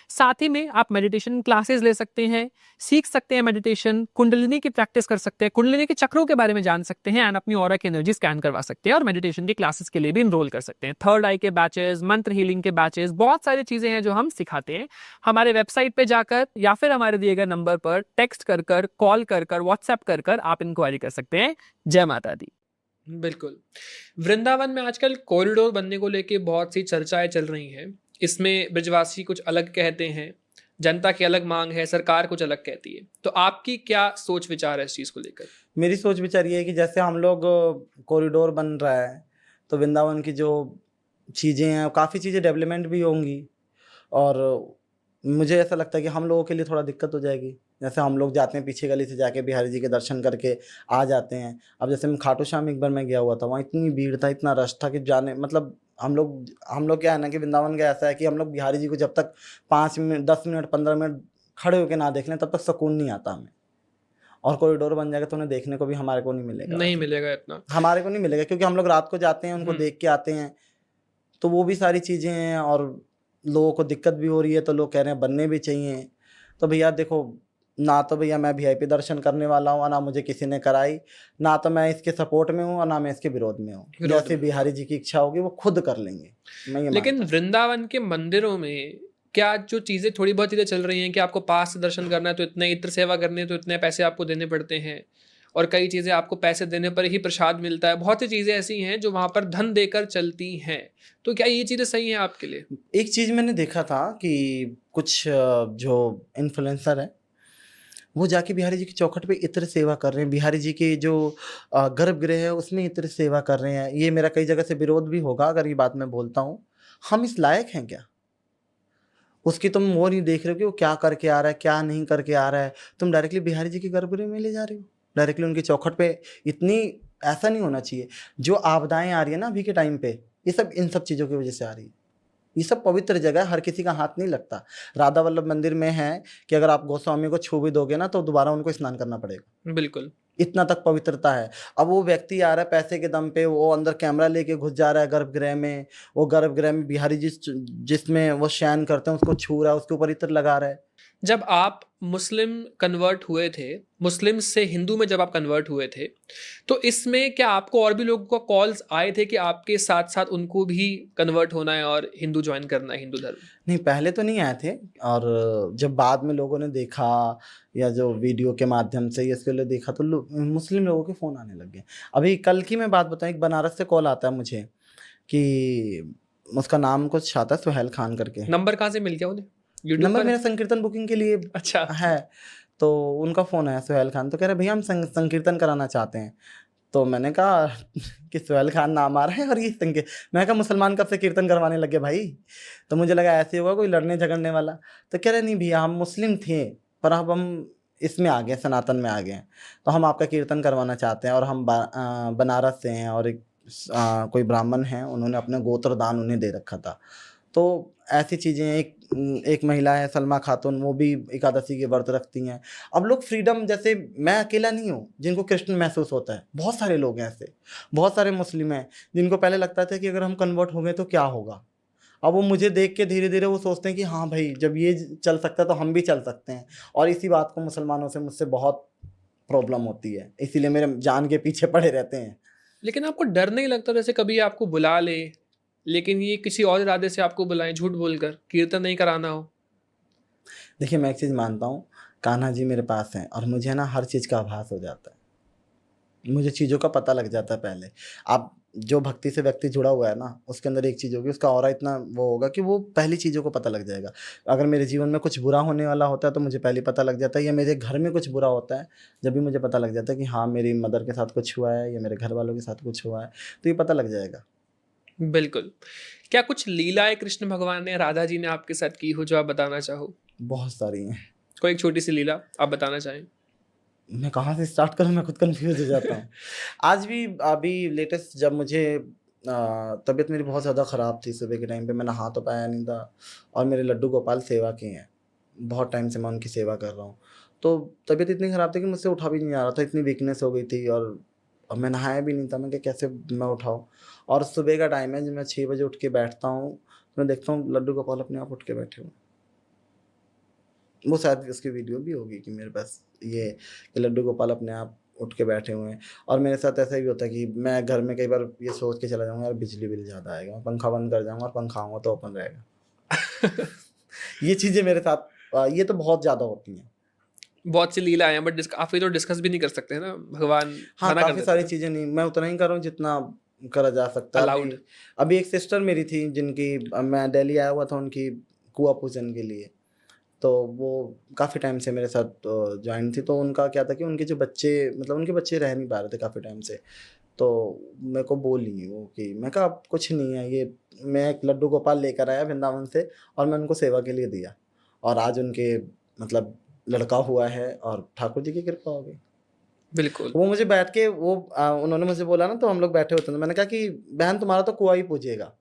Speaker 3: साथ ही में आप मेडिटेशन क्लासेस ले सकते हैं, सीख सकते हैं मेडिटेशन, कुंडलिनी की प्रैक्टिस कर सकते हैं, कुंडलिनी के चक्रों के बारे में जान सकते हैं एंड अपनी ऑरा की एनर्जी स्कैन करवा सकते हैं और मेडिटेशन की क्लासेस के लिए भी इनरोल कर सकते हैं। थर्ड आई के बैचेस, मंत्र हीलिंग के बैचेस, बहुत सारी चीजें हैं जो हम सिखाते हैं। हमारे वेबसाइट पे जाकर या फिर हमारे दिए गए नंबर पर टेक्स्ट कर कर, कॉल कर कर, व्हाट्सएप कर कर आप इंक्वायरी कर सकते हैं। जय माता दी।
Speaker 2: बिल्कुल। वृंदावन में आजकल कॉरिडोर बनने को लेके बहुत सी चर्चाएं चल रही हैं। इसमें ब्रजवासी कुछ अलग कहते हैं, जनता की अलग मांग है, सरकार कुछ अलग कहती है। तो आपकी क्या सोच विचार है इस चीज़ को लेकर?
Speaker 1: मेरी सोच विचार ये है कि जैसे हम लोग कॉरिडोर बन रहा है तो वृंदावन की जो चीज़ें हैं, काफ़ी चीज़ें डेवलपमेंट भी होंगी, और मुझे ऐसा लगता है कि हम लोगों के लिए थोड़ा दिक्कत हो जाएगी। जैसे हम लोग जाते हैं पीछे गली से जाके बिहारी जी के दर्शन करके आ जाते हैं। अब जैसे मैं खाटू श्याम एक बार मैं गया हुआ था, वहाँ इतनी भीड़ था, इतना रश था कि जाने मतलब हम लोग क्या है ना कि वृंदावन का ऐसा है कि हम लोग बिहारी जी को जब तक 5 मिनट 10 मिनट 15 मिनट खड़े होकर ना देख लें तब तक सुकून नहीं आता हमें। और कॉरिडोर बन जाएगा तो उन्हें देखने को भी हमारे को नहीं मिलेगा,
Speaker 2: नहीं मिलेगा इतना,
Speaker 1: हमारे को नहीं मिलेगा, क्योंकि हम लोग रात को जाते हैं उनको देख के आते हैं। तो वो भी सारी चीज़ें हैं, और लोगों को दिक्कत भी हो रही है, तो लोग कह रहे हैं बनने भी चाहिए। तो भैया देखो, ना तो भैया मैं वीआईपी दर्शन करने वाला हूँ, ना मुझे किसी ने कराई, ना तो मैं इसके सपोर्ट में हूँ और ना मैं इसके विरोध में हूँ। जैसे बिहारी जी की इच्छा होगी वो खुद कर लेंगे, मैं ये
Speaker 2: लेकिन वृंदावन के मंदिरों में क्या जो चीज़ें थोड़ी बहुत चीज़ें चल रही हैं कि आपको पास से दर्शन करना है तो इतने, इत्र सेवा करनी है तो इतने पैसे आपको देने पड़ते हैं, और कई चीज़ें आपको पैसे देने पर ही प्रसाद मिलता है। बहुत सी चीज़ें ऐसी हैं जो वहाँ पर धन देकर चलती हैं। तो क्या ये चीज़ें सही हैं आपके लिए?
Speaker 1: एक चीज़ मैंने देखा था कि कुछ जो इन्फ्लुएंसर है वो जाके बिहारी जी की चौखट पे इत्र सेवा कर रहे हैं, बिहारी जी के जो गर्भगृह है उसमें इत्र सेवा कर रहे हैं। ये मेरा कई जगह से विरोध भी होगा अगर ये बात मैं बोलता हूँ। हम इस लायक हैं क्या? उसकी तुम वो नहीं देख रहे हो कि वो क्या करके आ रहा है, क्या नहीं करके आ रहा है। तुम डायरेक्टली बिहारी जी के गर्भगृह में ले जा रहे हो, डायरेक्टली उनकी चौखट पे। इतनी ऐसा नहीं होना चाहिए। जो आपदाएं आ रही है ना अभी के टाइम पे, ये सब इन सब चीज़ों की वजह से आ रही है। ये सब पवित्र जगह है, हर किसी का हाथ नहीं लगता। राधा वल्लभ मंदिर में है कि अगर आप गोस्वामी को छू भी दोगे ना तो दोबारा उनको स्नान करना पड़ेगा,
Speaker 2: बिल्कुल।
Speaker 1: इतना तक पवित्रता है। अब वो व्यक्ति आ रहा है पैसे के दम पे, वो अंदर कैमरा लेके घुस जा रहा है गर्भगृह में, वो गर्भगृह में बिहारी जिसमें वो शयन करते हैं उसको छू रहा है, उसके ऊपर इत्र लगा रहा है।
Speaker 2: जब आप मुस्लिम कन्वर्ट हुए थे, मुस्लिम से हिंदू में जब आप कन्वर्ट हुए थे, तो इसमें क्या आपको और भी लोगों को कॉल्स आए थे कि आपके साथ साथ उनको भी कन्वर्ट होना है और हिंदू ज्वाइन करना है, हिंदू धर्म?
Speaker 1: नहीं, पहले तो नहीं आए थे, और जब बाद में लोगों ने देखा या जो वीडियो के माध्यम से इसके लिए देखा तो मुस्लिम लोगों के फ़ोन आने लग गए। अभी कल की मैं बात बताऊँ, एक बनारस से कॉल आता है मुझे कि उसका नाम कुछ आता है सुहेल खान करके।
Speaker 2: नंबर कहाँ से मिल गया उन्हें? यूट्यूब
Speaker 1: नंबर
Speaker 2: पर?
Speaker 1: मेरा संकीर्तन बुकिंग के लिए
Speaker 2: अच्छा
Speaker 1: है, तो उनका फ़ोन आया सुहेल खान, तो कह रहे भैया हम संकीर्तन कराना चाहते हैं। तो मैंने कहा कि सुहेल खान नाम आ रहा है और ये मैं कहा मुसलमान कब से कीर्तन करवाने लगे भाई? तो मुझे लगा ऐसे होगा कोई लड़ने झगड़ने वाला। तो कह रहे नहीं भैया हम मुस्लिम थे पर अब हम इसमें आ गए, सनातन में आ गए हैं, तो हम आपका कीर्तन करवाना चाहते हैं। और हम बनारस से हैं और एक कोई ब्राह्मण हैं, उन्होंने अपना गोत्र दान उन्हें दे रखा था। तो ऐसी चीज़ें, एक महिला है सलमा खातून, वो भी एकादशी के व्रत रखती हैं। अब लोग फ्रीडम, जैसे मैं अकेला नहीं हूँ जिनको कृष्ण महसूस होता है, बहुत सारे लोग हैं ऐसे, बहुत सारे मुस्लिम हैं जिनको पहले लगता था कि अगर हम कन्वर्ट हो गए तो क्या होगा। अब वो मुझे देख के धीरे धीरे वो सोचते हैं कि हाँ भाई जब ये चल सकता है तो हम भी चल सकते हैं। और इसी बात को मुसलमानों से मुझसे बहुत प्रॉब्लम होती है, इसीलिए मेरे जान के पीछे पड़े रहते हैं।
Speaker 2: लेकिन आपको डर नहीं लगता जैसे कभी आपको बुला ले लेकिन ये किसी और इरादे से आपको बुलाएं, झूठ बोलकर कीर्तन नहीं कराना हो?
Speaker 1: देखिए मैं एक चीज़ मानता हूँ, कान्हा जी मेरे पास हैं और मुझे ना हर चीज़ का आभास हो जाता है, मुझे चीज़ों का पता लग जाता है पहले। आप जो भक्ति से व्यक्ति जुड़ा हुआ है ना, उसके अंदर एक चीज़ होगी, उसका ऑरा इतना वो होगा कि वो पहली चीज़ों को पता लग जाएगा। अगर मेरे जीवन में कुछ बुरा होने वाला होता है तो मुझे पहले पता लग जाता है, या मेरे घर में कुछ बुरा होता है जब भी मुझे पता लग जाता है कि हाँ मेरी मदर के साथ कुछ हुआ है या मेरे घर वालों के साथ कुछ हुआ है, तो ये पता लग जाएगा।
Speaker 2: बिल्कुल। क्या कुछ लीलाएं कृष्ण भगवान ने, राधा जी ने आपके साथ की हो जो आप बताना चाहो?
Speaker 1: बहुत सारी हैं।
Speaker 2: कोई एक छोटी सी लीला आप बताना चाहें?
Speaker 1: मैं कहाँ से स्टार्ट करूँ, मैं खुद कंफ्यूज हो जाता हूँ। आज भी अभी लेटेस्ट जब मुझे तबीयत मेरी बहुत ज़्यादा ख़राब थी, सुबह के टाइम पे मैं नहा तो पाया नहीं था, और मेरे लड्डू गोपाल सेवा के हैं, बहुत टाइम से मैं उनकी सेवा कर रहा हूँ। तो तबीयत इतनी ख़राब थी कि मुझसे उठा भी नहीं जा रहा था, इतनी वीकनेस हो गई थी, और अब मैं नहाया भी नहीं था। मैं क्या कैसे मैं उठाऊँ, और सुबह का टाइम है, जब मैं 6 बजे उठ के बैठता हूँ तो मैं देखता हूँ लड्डू गोपाल अपने आप उठ के बैठे हुए। वो शायद उसकी वीडियो भी होगी कि मेरे पास ये कि लड्डू गोपाल अपने आप उठ के बैठे हुए हैं। और मेरे साथ ऐसा भी होता है कि मैं घर में कई बार ये सोच के चला जाऊँगा यार बिजली बिल ज़्यादा आएगा, मैं पंखा बंद कर जाऊँगा और पंखा आऊँगा तो ओपन रहेगा। ये चीज़ें मेरे साथ ये तो बहुत ज़्यादा होती हैं।
Speaker 2: बहुत सी लीलाएं हैं, बट आप ये तो डिस्कस भी नहीं कर सकते हैं ना, भगवान
Speaker 1: हाँ,
Speaker 2: मना कर
Speaker 1: काफ़ी
Speaker 2: देते
Speaker 1: सारी
Speaker 2: हैं।
Speaker 1: चीज़ें नहीं, मैं उतना ही कर रहा हूँ जितना करा जा सकता है।
Speaker 2: अलाउड।
Speaker 1: अभी एक सिस्टर मेरी थी जिनकी मैं दिल्ली आया हुआ था उनकी कुआँ पूजन के लिए, तो वो काफ़ी टाइम से मेरे साथ जॉइन थी। तो उनका क्या था कि उनके जो बच्चे, मतलब उनके बच्चे रह नहीं पा रहे थे काफ़ी टाइम से, तो मेरे को बोली वो कि मैं कहा "अब कुछ नहीं है, ये मैं एक लड्डू गोपाल लेकर आया वृंदावन से और मैं उनको सेवा के लिए दिया, और आज उनके मतलब लड़का हुआ है और ठाकुर जी की कृपा हो गई।"
Speaker 2: बिल्कुल।
Speaker 1: वो मुझे बैठ के वो उन्होंने मुझे बोला ना, तो हम लोग बैठे होते थे, मैंने कहा कि बहन तुम्हारा तो कुआँ ही पूजिएगा।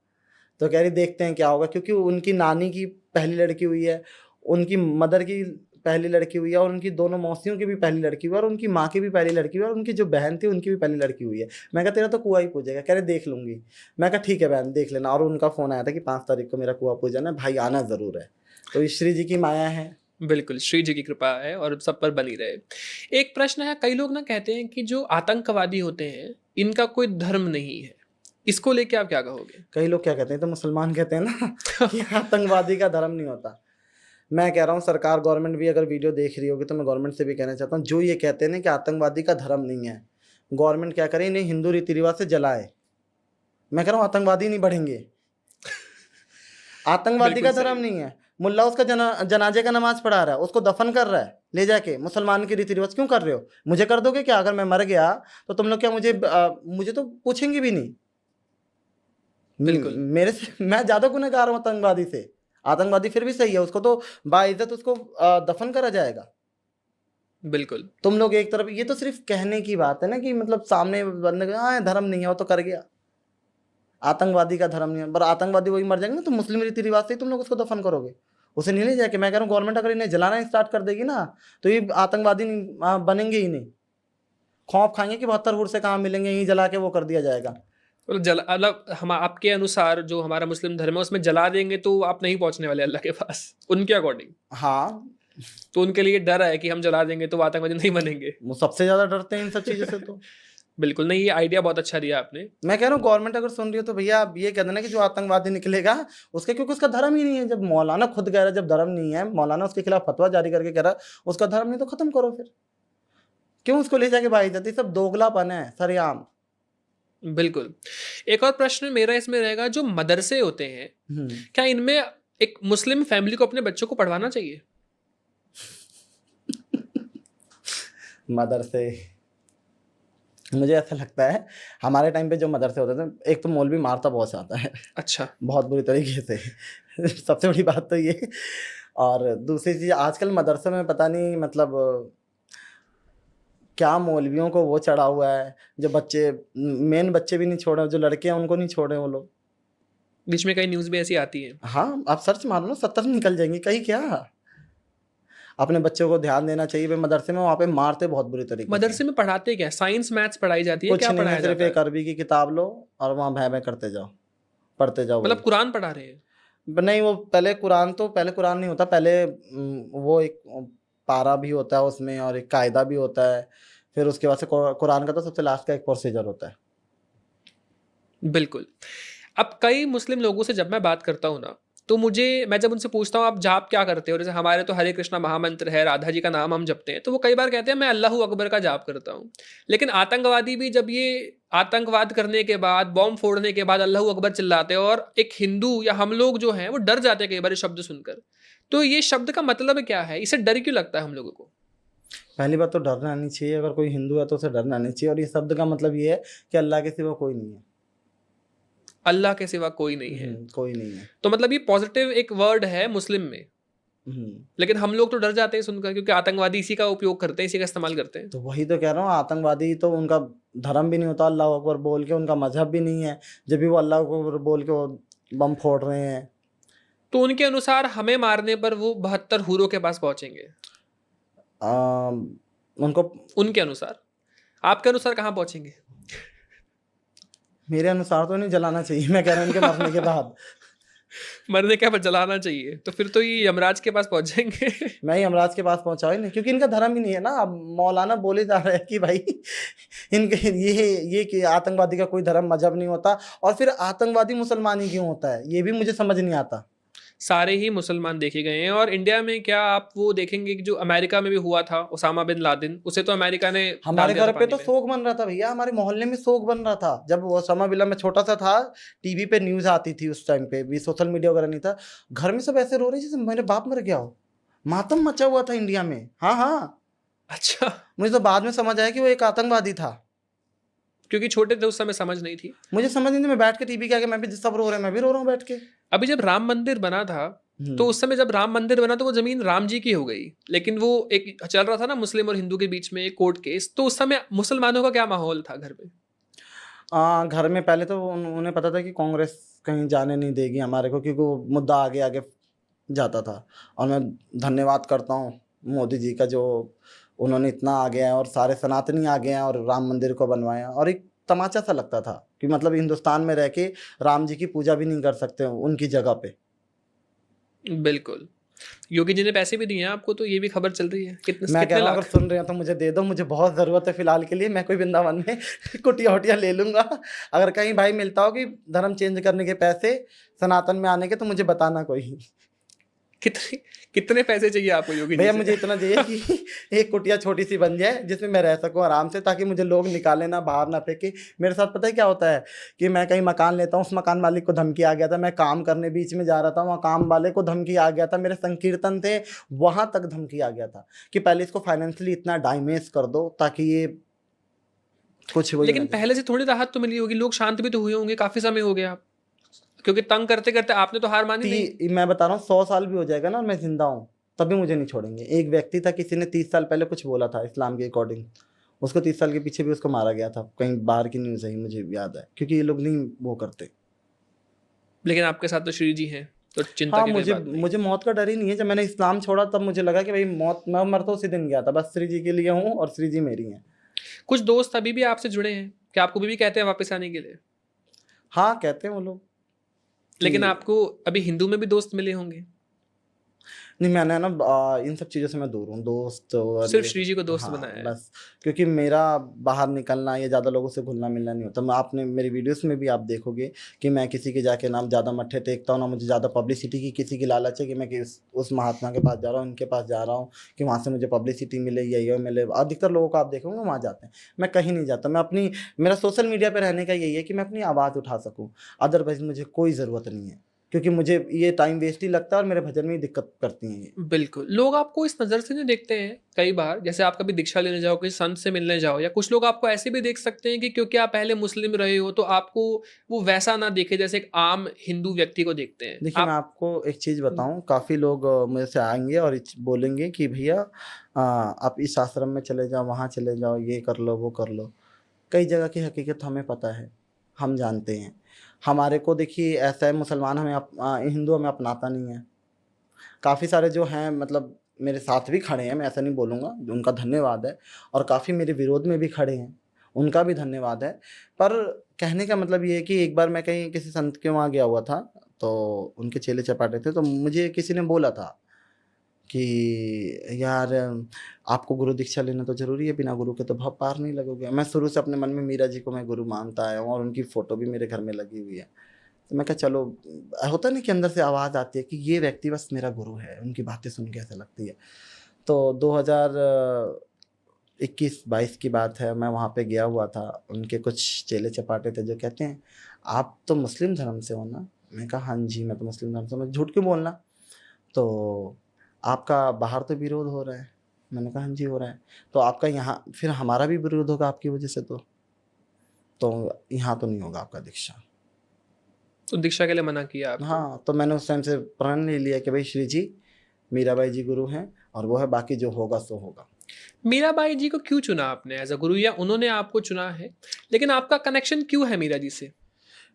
Speaker 1: तो कह रही देखते हैं क्या होगा, क्योंकि उनकी नानी की पहली लड़की हुई है, उनकी मदर की पहली लड़की हुई है, और उनकी दोनों मौसियों की भी पहली लड़की हुई है, और उनकी माँ की भी पहली लड़की हुई है, और उनकी जो बहन थी उनकी भी पहली लड़की हुई है। मैं कहा तेरा तो कुआँ ही पूजेगा। कह रहे देख लूँगी। मैं कहा ठीक है बहन देख लेना। और उनका फ़ोन आया था कि 5 तारीख को मेरा कुआँ पूजन है, भाई आना ज़रूर है। तो ये श्री जी की माया है।
Speaker 2: बिल्कुल, श्री जी की कृपा है और सब पर बनी रहे। एक प्रश्न है, कई लोग ना कहते हैं कि जो आतंकवादी होते हैं, इनका कोई धर्म नहीं है। इसको लेके आप क्या कहोगे?
Speaker 1: कई लोग क्या कहते हैं, तो मुसलमान कहते हैं ना कि आतंकवादी का धर्म नहीं होता। मैं कह रहा हूँ सरकार, गवर्नमेंट भी अगर वीडियो देख रही होगी तो मैं गवर्नमेंट से भी कहना चाहता हूँ, जो ये कहते हैं ना कि आतंकवादी का धर्म नहीं है, गवर्नमेंट क्या करे, इन्हें हिंदू रीति रिवाज से जलाए। मैं कह रहा हूँ आतंकवादी नहीं बढ़ेंगे। आतंकवादी का
Speaker 2: बिल्कुल
Speaker 1: धर्म
Speaker 2: सही।
Speaker 1: नहीं है। मुल्ला उसका जनाजे का नमाज पढ़ा रहा है, उसको दफन कर रहा है ले जाके, मुसलमान के रीति रिवाज क्यों कर रहे हो? मुझे कर दोगे क्या? अगर मैं मर गया तो तुम लोग क्या मुझे तो पूछेंगे भी नहीं।
Speaker 2: बिल्कुल।
Speaker 1: मेरे से मैं ज़्यादा गुनहगार हूँ आतंकवादी से। आतंकवादी फिर भी सही है, उसको तो बाइज्जत उसको दफन करा जाएगा।
Speaker 2: बिल्कुल।
Speaker 1: तुम लोग एक तरफ, ये तो सिर्फ कहने की बात है ना कि मतलब सामने बंदे को हाँ धर्म नहीं है वो तो कर गया, आतंकवादी का धर्म नहीं है। पर आतंकवादी वही मर जाएंगे ना, तो मुस्लिम रीति रिवाज से ही तुम लोग उसको दफन करोगे, उसे नहीं ले जाके। मैं कह रहा हूँ गवर्नमेंट अगर इन्हें जलाना स्टार्ट कर देगी ना, तो ये आतंकवादी बनेंगे ही नहीं। खौफ खाएंगे कि 72 हुर्से कहाँ मिलेंगे, यहीं जला के वो कर दिया जाएगा।
Speaker 2: तो मतलब हम आपके अनुसार जो हमारा मुस्लिम धर्म है उसमें जला देंगे तो आप नहीं पहुंचने वाले अल्लाह के पास, उनके अकॉर्डिंग।
Speaker 1: हाँ,
Speaker 2: तो उनके लिए डर है कि हम जला देंगे तो वो आतंकवादी नहीं बनेंगे।
Speaker 1: वो सबसे ज़्यादा डरते हैं इन सब चीज़ों से। तो
Speaker 2: बिल्कुल नहीं, ये आइडिया बहुत अच्छा दिया आपने।
Speaker 1: मैं कह रहा हूँ गवर्नमेंट अगर सुन रही हो तो भैया आप ये कह देना कि जो आतंकवादी निकलेगा उसके, क्योंकि उसका धर्म ही नहीं है। जब मौलाना खुद कह रहा है, जब धर्म नहीं है, मौलाना उसके खिलाफ फतवा जारी करके कह रहा है उसका धर्म नहीं, तो खत्म करो फिर। क्यों उसको ले जाके भाई जाती? सब दोगलापन है सरेआम।
Speaker 2: बिल्कुल। एक और प्रश्न मेरा इसमें रहेगा, जो मदरसे होते हैं, क्या इनमें एक मुस्लिम फैमिली को अपने बच्चों को पढ़वाना चाहिए?
Speaker 1: मदरसे, मुझे ऐसा लगता है हमारे टाइम पे जो मदरसे होते थे, एक तो मौलवी मारता बहुत ज्यादा है,
Speaker 2: अच्छा।
Speaker 1: बहुत बुरी तरीके से। सबसे बड़ी बात तो ये। और दूसरी चीज़, आजकल मदरसे में पता नहीं मतलब क्या मौलवियों को वो चढ़ा हुआ है, जो बच्चे, मेन बच्चे भी नहीं छोड़े, जो लड़के हैं उनको नहीं छोड़े वो लोग।
Speaker 2: बीच में कई न्यूज़ भी ऐसी आती है।
Speaker 1: हाँ, आप सर्च मारो ना, 70 निकल जाएंगी कहीं क्या। अपने बच्चों को ध्यान देना चाहिए भाई। मदरसे में वहाँ पे मारते बहुत बुरी तरीके से।
Speaker 2: मदरसे में पढ़ाते क्या? साइंस मैथ्स पढ़ाई जाती है?
Speaker 1: कुछ
Speaker 2: क्या
Speaker 1: नहीं है,
Speaker 2: पढ़ाया
Speaker 1: सिर्फ
Speaker 2: जाता
Speaker 1: एक
Speaker 2: है?
Speaker 1: अरबी की किताब लो और वहाँ भय भय करते जाओ, पढ़ते जाओ।
Speaker 2: मतलब कुरान पढ़ा रहे हैं?
Speaker 1: नहीं, वो पहले कुरान नहीं होता, पहले वो एक पारा भी होता है उसमें, और एक कायदा भी होता है, फिर उसके बाद से कुरान का तो सबसे लास्ट का एक प्रोसीजर होता है।
Speaker 2: बिल्कुल। अब कई मुस्लिम लोगों से जब मैं बात करता हूँ ना, तो मैं जब उनसे पूछता हूँ आप जाप क्या करते हो, जैसे हमारे तो हरे कृष्णा महामंत्र है, राधा जी का नाम हम जपते हैं, तो वो कई बार कहते हैं मैं अल्लाह अकबर का जाप करता हूँ। लेकिन आतंकवादी भी जब ये आतंकवाद करने के बाद, बॉम्ब फोड़ने के बाद अल्लाह अकबर चिल्लाते हैं, और एक हिंदू या हम लोग जो हैं वो डर जाते हैं कई बार ये शब्द सुनकर। तो ये शब्द का मतलब क्या है, इसे डर क्यों लगता है हम लोगों को?
Speaker 1: पहली बात तो डरना नहीं चाहिए, अगर कोई हिंदू है तो उसे डरना नहीं चाहिए। और ये शब्द का मतलब ये है कि अल्लाह के सिवा कोई नहीं है।
Speaker 2: अल्लाह के सिवा कोई नहीं है,
Speaker 1: कोई नहीं है।
Speaker 2: तो मतलब ये पॉजिटिव एक वर्ड है मुस्लिम में, लेकिन हम लोग तो डर जाते हैं सुनकर, क्योंकि आतंकवादी इसी का उपयोग करते हैं, इसी का इस्तेमाल करते हैं।
Speaker 1: तो वही तो कह रहा हूँ, आतंकवादी तो उनका धर्म भी नहीं होता अल्लाह अकबर बोल के, उनका मजहब भी नहीं है, जब भी वो अल्लाह अकबर बोल के वो बम फोड़ रहे हैं।
Speaker 2: तो उनके अनुसार हमें मारने पर वो 72 हूरों के पास पहुंचेंगे,
Speaker 1: उनको,
Speaker 2: उनके अनुसार। आपके अनुसार कहाँ पहुंचेंगे?
Speaker 1: मेरे अनुसार तो नहीं जलाना चाहिए, मैं कह रहा हूँ इनके मरने के बाद।
Speaker 2: मरने के बाद जलाना चाहिए, तो फिर तो ये यमराज के पास पहुंच जाएंगे।
Speaker 1: मैं ही यमराज के पास पहुंचा ही नहीं, क्योंकि इनका धर्म ही नहीं है ना। अब मौलाना बोले जा रहे हैं कि भाई इनके ये कि आतंकवादी का कोई धर्म मजहब नहीं होता, और फिर आतंकवादी मुसलमान ही क्यों होता है, ये भी मुझे समझ नहीं आता।
Speaker 2: सारे ही मुसलमान देखे गए हैं। और इंडिया में क्या आप वो देखेंगे कि जो अमेरिका में भी हुआ था ओसामा बिन लादेन, उसे तो अमेरिका ने
Speaker 1: हमारे घर पे तो शोक बन रहा था भैया, हमारे मोहल्ले में शोक बन रहा था जब ओसामा बिन लादेन, मैं छोटा सा था, टीवी पे न्यूज आती थी उस टाइम पे भी, सोशल मीडिया वगैरह नहीं था। घर में सब ऐसे रो रहे जैसे मेरे बाप मर गया हो, मातम मचा हुआ था इंडिया में। हाँ हाँ,
Speaker 2: अच्छा,
Speaker 1: मुझे तो बाद में समझ आया कि वो एक आतंकवादी था,
Speaker 2: क्योंकि छोटे थे उस समय समझ नहीं थी।
Speaker 1: मुझे समझ नहीं थी। मैं बैठ के टीवी के आगे, मैं भी सब रो रहे हैं, मैं भी रो रहा हूँ बैठ के।
Speaker 2: अभी जब राम मंदिर बना था, तो उस समय जब राम मंदिर बना तो वो जमीन राम जी की हो गई, लेकिन वो एक चल रहा था ना मुस्लिम और हिंदू के बीच में एक कोर्ट केस, तो उस समय मुसलमानों का क्या माहौल था घर में?
Speaker 1: घर में पहले तो उन्हें पता था कि कांग्रेस कहीं जाने नहीं देगी हमारे को, क्योंकि वो मुद्दा आगे आगे जाता था। और मैं धन्यवाद करता हूँ मोदी जी का, जो उन्होंने इतना आगे आए और सारे सनातनी आगे हैं और राम मंदिर को बनवाया। और एक तमाचा सा लगता था कि मतलब हिंदुस्तान में रह के राम जी की पूजा भी नहीं कर सकते उनकी जगह पे।
Speaker 2: बिल्कुल। योगी जी ने पैसे भी दिए हैं आपको, तो ये भी खबर चल रही है।
Speaker 1: मैं कह रहा हूँ अगर सुन रहे हो तो मुझे दे दो, मुझे बहुत ज़रूरत है फिलहाल के लिए। मैं कोई वृंदावन में कुटिया वटिया ले लूंगा। अगर कहीं भाई मिलता हो कि धर्म चेंज करने के पैसे सनातन में आने के, तो मुझे बताना कोई।
Speaker 2: कितने पैसे चाहिए आपको योगी जी
Speaker 1: भैया
Speaker 2: से?
Speaker 1: मुझे इतना चाहिए कि एक कुटिया छोटी सी बन जाए जिसमें मैं रह सकूं आराम से, ताकि मुझे लोग निकाले ना, बाहर ना फेंके। मेरे साथ पता है क्या होता है कि मैं कहीं मकान लेता हूँ, उस मकान मालिक को धमकी आ गया था, मैं काम करने बीच में जा रहा था, वहाँ काम वाले को धमकी आ गया था, मेरे संकीर्तन थे वहाँ तक धमकी आ गया था कि पहले इसको फाइनेंशियली इतना डैमेज कर दो ताकि ये कुछ हो।
Speaker 2: लेकिन पहले से थोड़ी राहत तो मिली होगी, लोग शांत भी तो हुए होंगे, काफी समय हो गया, क्योंकि तंग करते करते आपने तो हार मानी नहीं।
Speaker 1: मैं बता रहा हूँ 100 साल भी हो जाएगा ना और मैं जिंदा हूँ, तभी मुझे नहीं छोड़ेंगे। एक व्यक्ति था, किसी ने 30 साल पहले कुछ बोला था इस्लाम के अकॉर्डिंग, उसको 30 साल के पीछे भी उसको मारा गया था। कहीं बाहर की न्यूज़ है, मुझे याद है, क्योंकि ये लोग नहीं वो करते।
Speaker 2: लेकिन आपके साथ तो श्री जी हैं, तो चिंता
Speaker 1: हाँ,
Speaker 2: की कोई बात नहीं।
Speaker 1: मुझे मौत का डर ही नहीं है। जब मैंने इस्लाम छोड़ा तब मुझे लगा कि भाई मौत, मैं मर तो उसी दिन गया था, बस श्री जी के लिए हूँ और श्री जी मेरी हैं।
Speaker 2: कुछ दोस्त अभी भी आपसे जुड़े हैं क्या? आपको भी कहते हैं वापस आने के लिए?
Speaker 1: हाँ, कहते हैं वो लोग।
Speaker 2: लेकिन आपको अभी हिंदू में भी दोस्त मिले होंगे?
Speaker 1: नहीं, मैंने ना इन सब चीज़ों से मैं दूर हूँ, दोस्त और
Speaker 2: सिर्फ श्री जी को दोस्त
Speaker 1: हाँ,
Speaker 2: बनाया है।
Speaker 1: बस क्योंकि मेरा बाहर निकलना या ज़्यादा लोगों से घुलना मिलना नहीं होता। मैं, आपने मेरी वीडियोस में भी आप देखोगे कि मैं किसी के जाके नाम ज़्यादा मत्थे टेकता हूँ ना, मुझे ज़्यादा पब्लिसिटी की किसी की लालच है कि मैं उस महात्मा के पास जा रहा हूँ, उनके पास जा रहा हूँ कि वहाँ से मुझे पब्लिसिटी मिले या ये मिले। अधिकतर लोगों को आप देखोगे वहाँ जाते हैं, मैं कहीं नहीं जाता। मैं अपनी, मेरा सोशल मीडिया पर रहने का यही है कि मैं अपनी आवाज़ उठा सकूँ, अदरवाइज़ मुझे कोई ज़रूरत नहीं है, क्योंकि मुझे ये टाइम वेस्ट ही लगता है और मेरे भजन में ही दिक्कत करती हैं ये।
Speaker 2: बिल्कुल, लोग आपको इस नज़र से नहीं देखते हैं कई बार, जैसे आप कभी दीक्षा लेने जाओ, किसी संत से मिलने जाओ, या कुछ लोग आपको ऐसे भी देख सकते हैं कि क्योंकि आप पहले मुस्लिम रहे हो तो आपको वो वैसा ना देखे जैसे एक आम हिंदू व्यक्ति को देखते हैं।
Speaker 1: देखिए, मैं आपको एक चीज़ बताऊं, काफ़ी लोग मुझे से आएंगे और बोलेंगे कि भैया आप इस आश्रम में चले जाओ, वहाँ चले जाओ, ये कर लो, वो कर लो। कई जगह की हकीकत हमें पता है, हम जानते हैं। हमारे को देखिए ऐसा है, मुसलमान हिंदू हमें अपनाता नहीं है। काफ़ी सारे जो हैं, मतलब मेरे साथ भी खड़े हैं, मैं ऐसा नहीं बोलूँगा, उनका धन्यवाद है। और काफ़ी मेरे विरोध में भी खड़े हैं, उनका भी धन्यवाद है। पर कहने का मतलब ये है कि एक बार मैं कहीं किसी संत के वहाँ गया हुआ था, तो उनके चेले चपाटे थे, तो मुझे किसी ने बोला था कि यार आपको गुरु दीक्षा लेना तो ज़रूरी है, बिना गुरु के तो भाव पार नहीं लगोगे। मैं शुरू से अपने मन में मीरा जी को मैं गुरु मानता आया हूँ और उनकी फ़ोटो भी मेरे घर में लगी हुई है। तो मैं कहा चलो, होता नहीं कि अंदर से आवाज़ आती है कि ये व्यक्ति बस मेरा गुरु है, उनकी बातें सुन के ऐसा लगती है। तो 2021-22 की बात है, मैं वहाँ पे गया हुआ था। उनके कुछ चेले चपाटे थे जो कहते हैं आप तो मुस्लिम धर्म से हो ना? मैं कहा हाँ जी, मैं तो मुस्लिम धर्म से हूँ। मैं झूठ क्यों बोलना? तो आपका बाहर तो विरोध हो रहा है। मैंने कहा हाँ जी हो रहा है। तो आपका यहाँ फिर हमारा भी विरोध होगा आपकी वजह से, तो यहाँ तो नहीं होगा आपका दीक्षा।
Speaker 2: तो दीक्षा के लिए मना किया आपको?
Speaker 1: हाँ, तो मैंने उस टाइम से प्रण ले लिया कि भाई श्री जी मीराबाई जी गुरु हैं और वो है, बाकी जो होगा सो होगा।
Speaker 2: मीराबाई जी को क्यों चुना आपने एज अ गुरु, या उन्होंने आपको चुना है? लेकिन आपका कनेक्शन क्यों है मीरा जी से?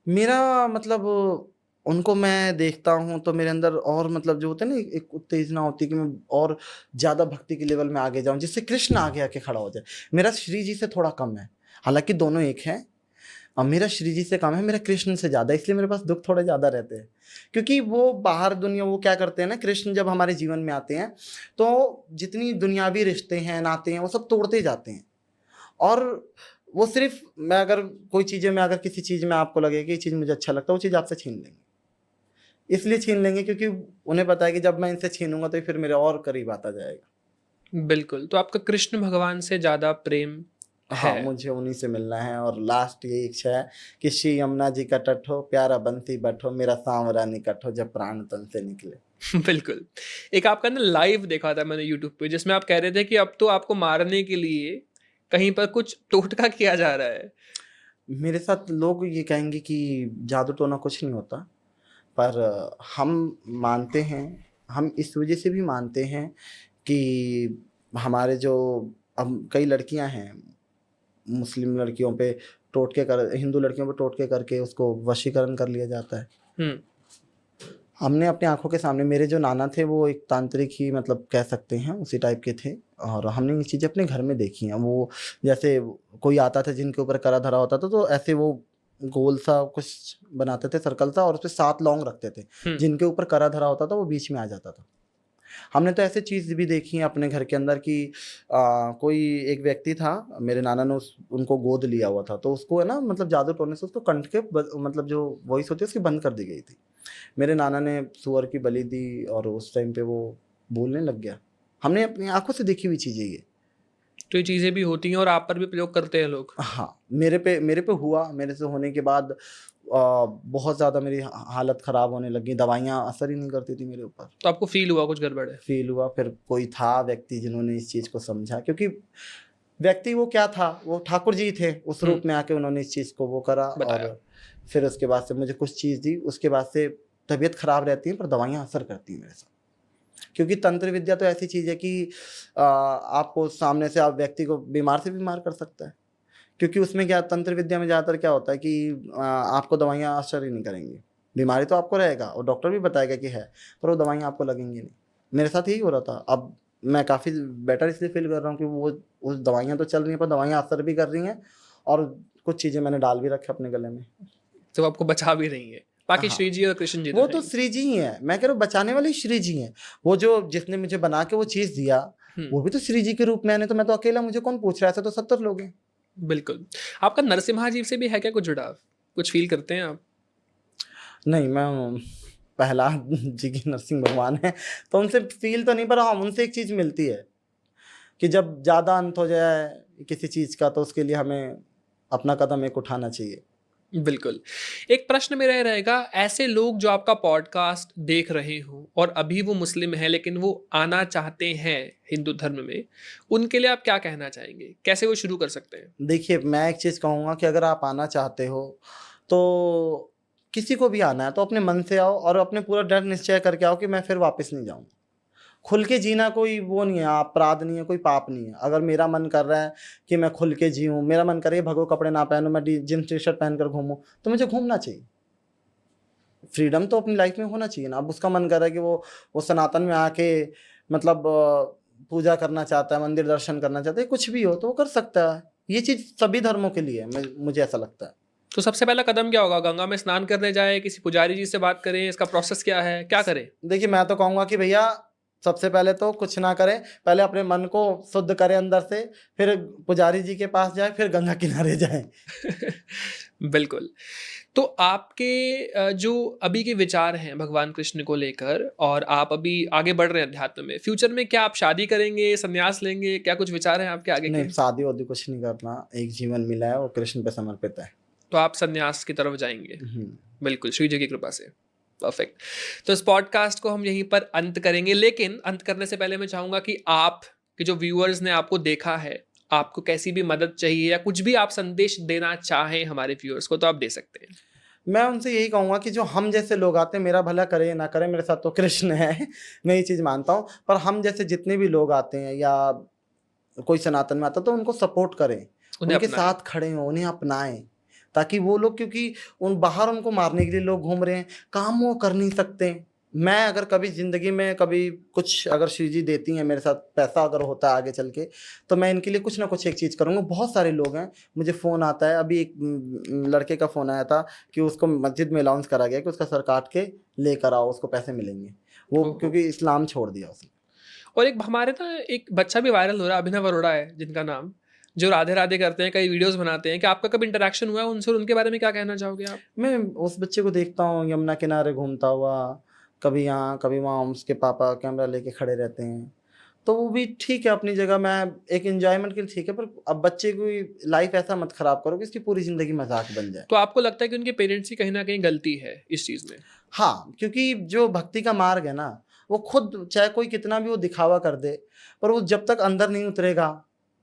Speaker 1: मेरा मतलब उनको मैं देखता हूँ तो मेरे अंदर और मतलब जो होता है ना, एक उत्तेजना होती है कि मैं और ज़्यादा भक्ति के लेवल में आगे जाऊँ, जिससे कृष्ण आगे आके खड़ा हो जाए। मेरा श्री जी से थोड़ा कम है, हालांकि दोनों एक हैं। और मेरा श्री जी से कम है, मेरा कृष्ण से ज़्यादा, इसलिए मेरे पास दुख थोड़े ज़्यादा रहते हैं। क्योंकि वो बाहर दुनिया, वो क्या करते हैं ना, कृष्ण जब हमारे जीवन में आते हैं तो जितनी दुनियावी रिश्ते हैं, नाते हैं, वो सब तोड़ते जाते हैं। और वो सिर्फ, मैं अगर कोई चीज़ें में, अगर किसी चीज़ में आपको लगे कि ये चीज़ मुझे अच्छा लगता है, वो चीज़ आपसे छीन लेंगे। इसलिए छीन लेंगे क्योंकि उन्हें पता है कि जब मैं इनसे छीनूंगा तो ये फिर मेरे और करीब आता जाएगा।
Speaker 2: बिल्कुल। तो आपका कृष्ण भगवान से ज़्यादा प्रेम
Speaker 1: हाँ,
Speaker 2: है?
Speaker 1: मुझे उन्हीं से मिलना है। और लास्ट ये इच्छा है कि श्री यमुना जी का तट हो, प्यारा बंसी बट हो, मेरा सांवरा निकट हो, जब प्राण तन से निकले।
Speaker 2: बिल्कुल। एक आपका ना लाइव देखा था मैंने यूट्यूब पे, जिसमें आप कह रहे थे कि अब तो आपको मारने के लिए कहीं पर कुछ टोटका किया जा रहा है।
Speaker 1: मेरे साथ लोग ये कहेंगे कि जादू टोना कुछ नहीं होता, पर हम मानते हैं, हम इस वजह से भी मानते हैं कि हमारे जो, अब कई लड़कियां हैं, मुस्लिम लड़कियों पे टोटके कर, हिंदू लड़कियों पे टोटके करके उसको वशीकरण कर लिया जाता है।
Speaker 2: हम्म।
Speaker 1: हमने अपनी आंखों के सामने, मेरे जो नाना थे वो एक तांत्रिक ही मतलब कह सकते हैं, उसी टाइप के थे। और हमने ये चीज़ें अपने घर में देखी हैं। वो जैसे कोई आता था जिनके ऊपर करा धरा होता था, तो ऐसे वो गोल सा कुछ बनाते थे, सर्कल सा, और उस पर 7 लौंग रखते थे। जिनके ऊपर करा धरा होता था वो बीच में आ जाता था। हमने तो ऐसे चीज़ भी देखी है अपने घर के अंदर कि कोई एक व्यक्ति था, मेरे नाना ने उनको गोद लिया हुआ था, तो उसको है ना, मतलब जादू टोने से उसको कंठ के मतलब जो वॉइस होती है उसकी बंद कर दी गई थी। मेरे नाना ने सुअर की बलि दी और उस टाइम पे वो बोलने लग गया। हमने अपनी आंखों से देखी हुई चीज़ें ये।
Speaker 2: तो ये चीज़ें भी होती हैं और आप पर भी प्रयोग करते हैं लोग?
Speaker 1: हाँ, मेरे पे हुआ। मेरे से होने के बाद बहुत ज़्यादा मेरी हालत ख़राब होने लगी। दवाइयाँ असर ही नहीं करती थी मेरे ऊपर।
Speaker 2: तो आपको फील हुआ कुछ गड़बड़ है?
Speaker 1: फील हुआ। फिर कोई था व्यक्ति जिन्होंने इस चीज़ को समझा, क्योंकि व्यक्ति वो क्या था, वो ठाकुर जी थे, उस रूप में आके उन्होंने इस चीज़ को वो करा। और फिर उसके बाद से मुझे कुछ चीज़ दी। उसके बाद से तबीयत ख़राब रहती है पर दवाइयाँ असर करती हैं मेरे साथ। क्योंकि तंत्र विद्या तो ऐसी चीज़ है कि आपको सामने से, आप व्यक्ति को बीमार से बीमार कर सकता है। क्योंकि उसमें क्या, तंत्र विद्या में ज़्यादातर क्या होता है कि आपको दवाइयाँ असर ही नहीं करेंगी। बीमारी तो आपको रहेगा और डॉक्टर भी बताएगा कि है, पर वो दवाइयाँ आपको लगेंगी नहीं। मेरे साथ यही हो रहा था। अब मैं काफ़ी बेटर इसलिए फील कर रहा हूँ कि वो दवाइयाँ तो चल रही हैं पर दवाइयाँ असर भी कर रही हैं, और कुछ चीज़ें मैंने डाल भी रखे अपने गले में।
Speaker 2: तो आपको बचा भी रही है। बाकी
Speaker 1: हाँ,
Speaker 2: श्री जी और कृष्ण जी
Speaker 1: वो तो श्री जी ही हैं। मैं कह रहा हूँ बचाने वाले श्री जी हैं। वो जो जिसने मुझे बना के वो चीज़ दिया, वो भी तो श्री जी के रूप में है। तो मैं तो अकेला, मुझे कौन पूछ रहा है? ऐसे तो 70 लोग हैं।
Speaker 2: बिल्कुल। आपका नरसिम्हा जी से भी है क्या कुछ जुड़ाव? कुछ फील करते हैं आप?
Speaker 1: नहीं, मैं प्रहलाद जी की नरसिंह भगवान है, तो उनसे फील तो नहीं, पर हाँ उनसे एक चीज़ मिलती है कि जब ज़्यादा अंत हो जाए किसी चीज़ का, तो उसके लिए हमें अपना कदम एक उठाना चाहिए।
Speaker 2: बिल्कुल। एक प्रश्न मेरा ये रहेगा, ऐसे लोग जो आपका पॉडकास्ट देख रहे हों और अभी वो मुस्लिम हैं लेकिन वो आना चाहते हैं हिंदू धर्म में, उनके लिए आप क्या कहना चाहेंगे? कैसे वो शुरू कर सकते हैं?
Speaker 1: देखिए, मैं एक चीज़ कहूँगा कि अगर आप आना चाहते हो तो किसी को भी आना है तो अपने मन से आओ और अपने पूरा दृढ़ निश्चय करके आओ कि मैं फिर वापस नहीं जाऊँगा। खुल के जीना कोई वो नहीं है, अपराध नहीं है, कोई पाप नहीं है। अगर मेरा मन कर रहा है कि मैं खुल के जीऊँ, मेरा मन करे भगो कपड़े ना पहनूँ, मैं जींस टी शर्ट पहन कर घूमूँ, तो मुझे घूमना चाहिए। फ्रीडम तो अपनी लाइफ में होना चाहिए ना। अब उसका मन कर रहा है कि वो सनातन में आके मतलब पूजा करना चाहता है, मंदिर दर्शन करना चाहता है, कुछ भी हो तो वो कर सकता है। ये चीज़ सभी धर्मों के लिए है, मुझे ऐसा लगता है।
Speaker 2: तो सबसे पहला कदम क्या होगा? गंगा में स्नान करने जाए, किसी पुजारी जी से बात करें, इसका प्रोसेस क्या है, क्या करें?
Speaker 1: देखिए, मैं तो कहूँगा कि भैया सबसे पहले तो कुछ ना करें, पहले अपने मन को शुद्ध करें अंदर से, फिर पुजारी जी के पास जाए, फिर गंगा किनारे जाएं।
Speaker 2: बिल्कुल। तो आपके जो अभी के विचार हैं भगवान कृष्ण को लेकर, और आप अभी आगे बढ़ रहे हैं अध्यात्म में, फ्यूचर में क्या आप शादी करेंगे, संन्यास लेंगे, क्या कुछ विचार हैं आपके आगे
Speaker 1: नहीं,
Speaker 2: के?
Speaker 1: शादी वादी कुछ नहीं करना, एक जीवन मिला है वो कृष्ण पे समर्पित है।
Speaker 2: तो आप संन्यास की तरफ जाएंगे?
Speaker 1: हम्म।
Speaker 2: बिल्कुल, श्री जी की कृपा से। परफेक्ट। तो इस पॉडकास्ट को हम यहीं पर अंत करेंगे, लेकिन अंत करने से पहले मैं चाहूंगा कि आप के जो व्यूअर्स ने आपको देखा है, आपको कैसी भी मदद चाहिए या कुछ भी आप संदेश देना चाहें हमारे व्यूअर्स को, तो आप दे सकते हैं।
Speaker 1: मैं उनसे यही कहूँगा कि जो हम जैसे लोग आते हैं, मेरा भला करे ना करे, मेरे साथ तो कृष्ण है मैं ये चीज़ मानता हूँ, पर हम जैसे जितने भी लोग आते हैं या कोई सनातन में आता है तो उनको सपोर्ट करें,
Speaker 2: उन्हें
Speaker 1: उनके
Speaker 2: अपनाएं।
Speaker 1: साथ खड़े हों, उन्हें अपनाएं, ताकि वो लोग, क्योंकि उन बाहर उनको मारने के लिए लोग घूम रहे हैं, काम वो कर नहीं सकते। मैं अगर कभी ज़िंदगी में कभी कुछ अगर शिव जी देती हैं मेरे साथ, पैसा अगर होता है आगे चल के, तो मैं इनके लिए कुछ ना कुछ एक चीज़ करूँगा। बहुत सारे लोग हैं, मुझे फ़ोन आता है, अभी एक लड़के का फ़ोन आया था कि उसको मस्जिद में अनाउंस करा गया कि उसका सर काट के लेकर आओ, उसको पैसे मिलेंगे। वो
Speaker 2: ओहो।
Speaker 1: क्योंकि इस्लाम छोड़ दिया उसने।
Speaker 2: और एक हमारे ना एक बच्चा भी वायरल हो रहा है, अभिनव अरोड़ा है जिनका नाम, जो राधे राधे करते हैं, कई वीडियोस बनाते हैं। कि आपका कभी इंटरेक्शन हुआ है उनसे, और उनके बारे में क्या कहना चाहोगे आप?
Speaker 1: मैं उस बच्चे को देखता हूँ यमुना किनारे घूमता हुआ, कभी यहाँ कभी वहाँ, उसके पापा कैमरा लेके खड़े रहते हैं, तो वो भी ठीक है अपनी जगह, मैं एक एंजॉयमेंट के लिए ठीक है, पर अब बच्चे की लाइफ ऐसा मत खराब करो कि इसकी पूरी ज़िंदगी मजाक बन जाए।
Speaker 2: तो आपको लगता है कि उनके पेरेंट्स की कहीं ना कहीं गलती है इस चीज़ में?
Speaker 1: हाँ, क्योंकि जो भक्ति का मार्ग है ना, वो खुद चाहे कोई कितना भी वो दिखावा कर दे, पर वो जब तक अंदर नहीं उतरेगा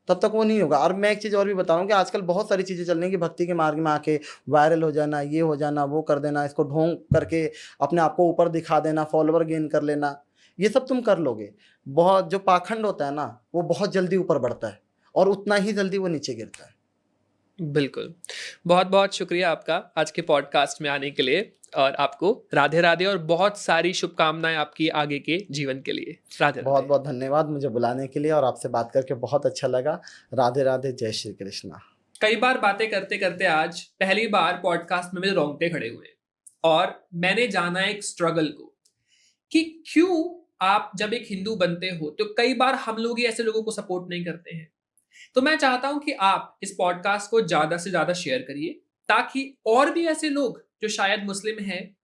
Speaker 1: तब तक वो नहीं होगा। और मैं एक चीज़ और भी बताऊँ कि आजकल बहुत सारी चीज़ें चल रही हैं कि भक्ति के मार्ग में आके वायरल हो जाना, ये हो जाना, वो कर देना, इसको ढोंग करके अपने आप को ऊपर दिखा देना, फॉलोवर गेन कर लेना, ये सब तुम कर लोगे। बहुत जो पाखंड होता है ना, वो बहुत जल्दी ऊपर बढ़ता है और उतना ही जल्दी वो नीचे गिरता है।
Speaker 2: बिल्कुल। बहुत बहुत शुक्रिया आपका आज के पॉडकास्ट में आने के लिए, और आपको राधे राधे, और बहुत सारी शुभकामनाएं आपकी आगे के जीवन के लिए। राधे
Speaker 1: बहुत
Speaker 2: राधे।
Speaker 1: बहुत धन्यवाद मुझे बुलाने के लिए, और आपसे बात करके बहुत अच्छा लगा। राधे राधे, जय श्री कृष्णा।
Speaker 2: कई बार बातें करते करते आज पहली बार पॉडकास्ट में मेरे रोंगटे खड़े हुए, और मैंने जाना एक स्ट्रगल को, कि क्यों आप जब एक हिंदू बनते हो तो कई बार हम लोग ही ऐसे लोगों को सपोर्ट नहीं करते हैं। तो मैं चाहता हूं कि आप इस पॉडकास्ट को ज्यादा से ज्यादा शेयर करिए, ताकि और भी ऐसे लोग जो शायद मुस्लिम हैं,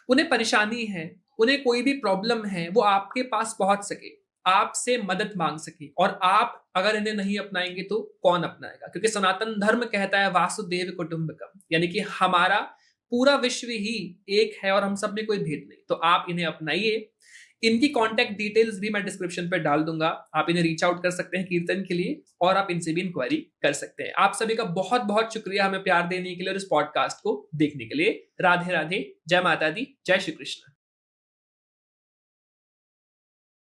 Speaker 2: उन्हें परेशानी है, उन्हें कोई भी प्रॉब्लम है, वो आपके पास पहुंच सके, आपसे मदद मांग सके। और आप अगर इन्हें नहीं अपनाएंगे तो कौन अपनाएगा? क्योंकि सनातन धर्म कहता है वासुदेव कुटुंबकम, यानी कि हमारा पूरा विश्व ही एक है और हम सब में कोई भेद नहीं। तो आप इन्हें अपनाइए। इनकी कॉन्टैक्ट डिटेल्स भी मैं डिस्क्रिप्शन पर डाल दूंगा, आप इन्हें रीच आउट कर सकते हैं कीर्तन के लिए, और आप इनसे भी इंक्वायरी कर सकते हैं। आप सभी का बहुत बहुत शुक्रिया हमें प्यार देने के लिए और इस पॉडकास्ट को देखने के लिए। राधे राधे, जय माता दी, जय श्री कृष्ण।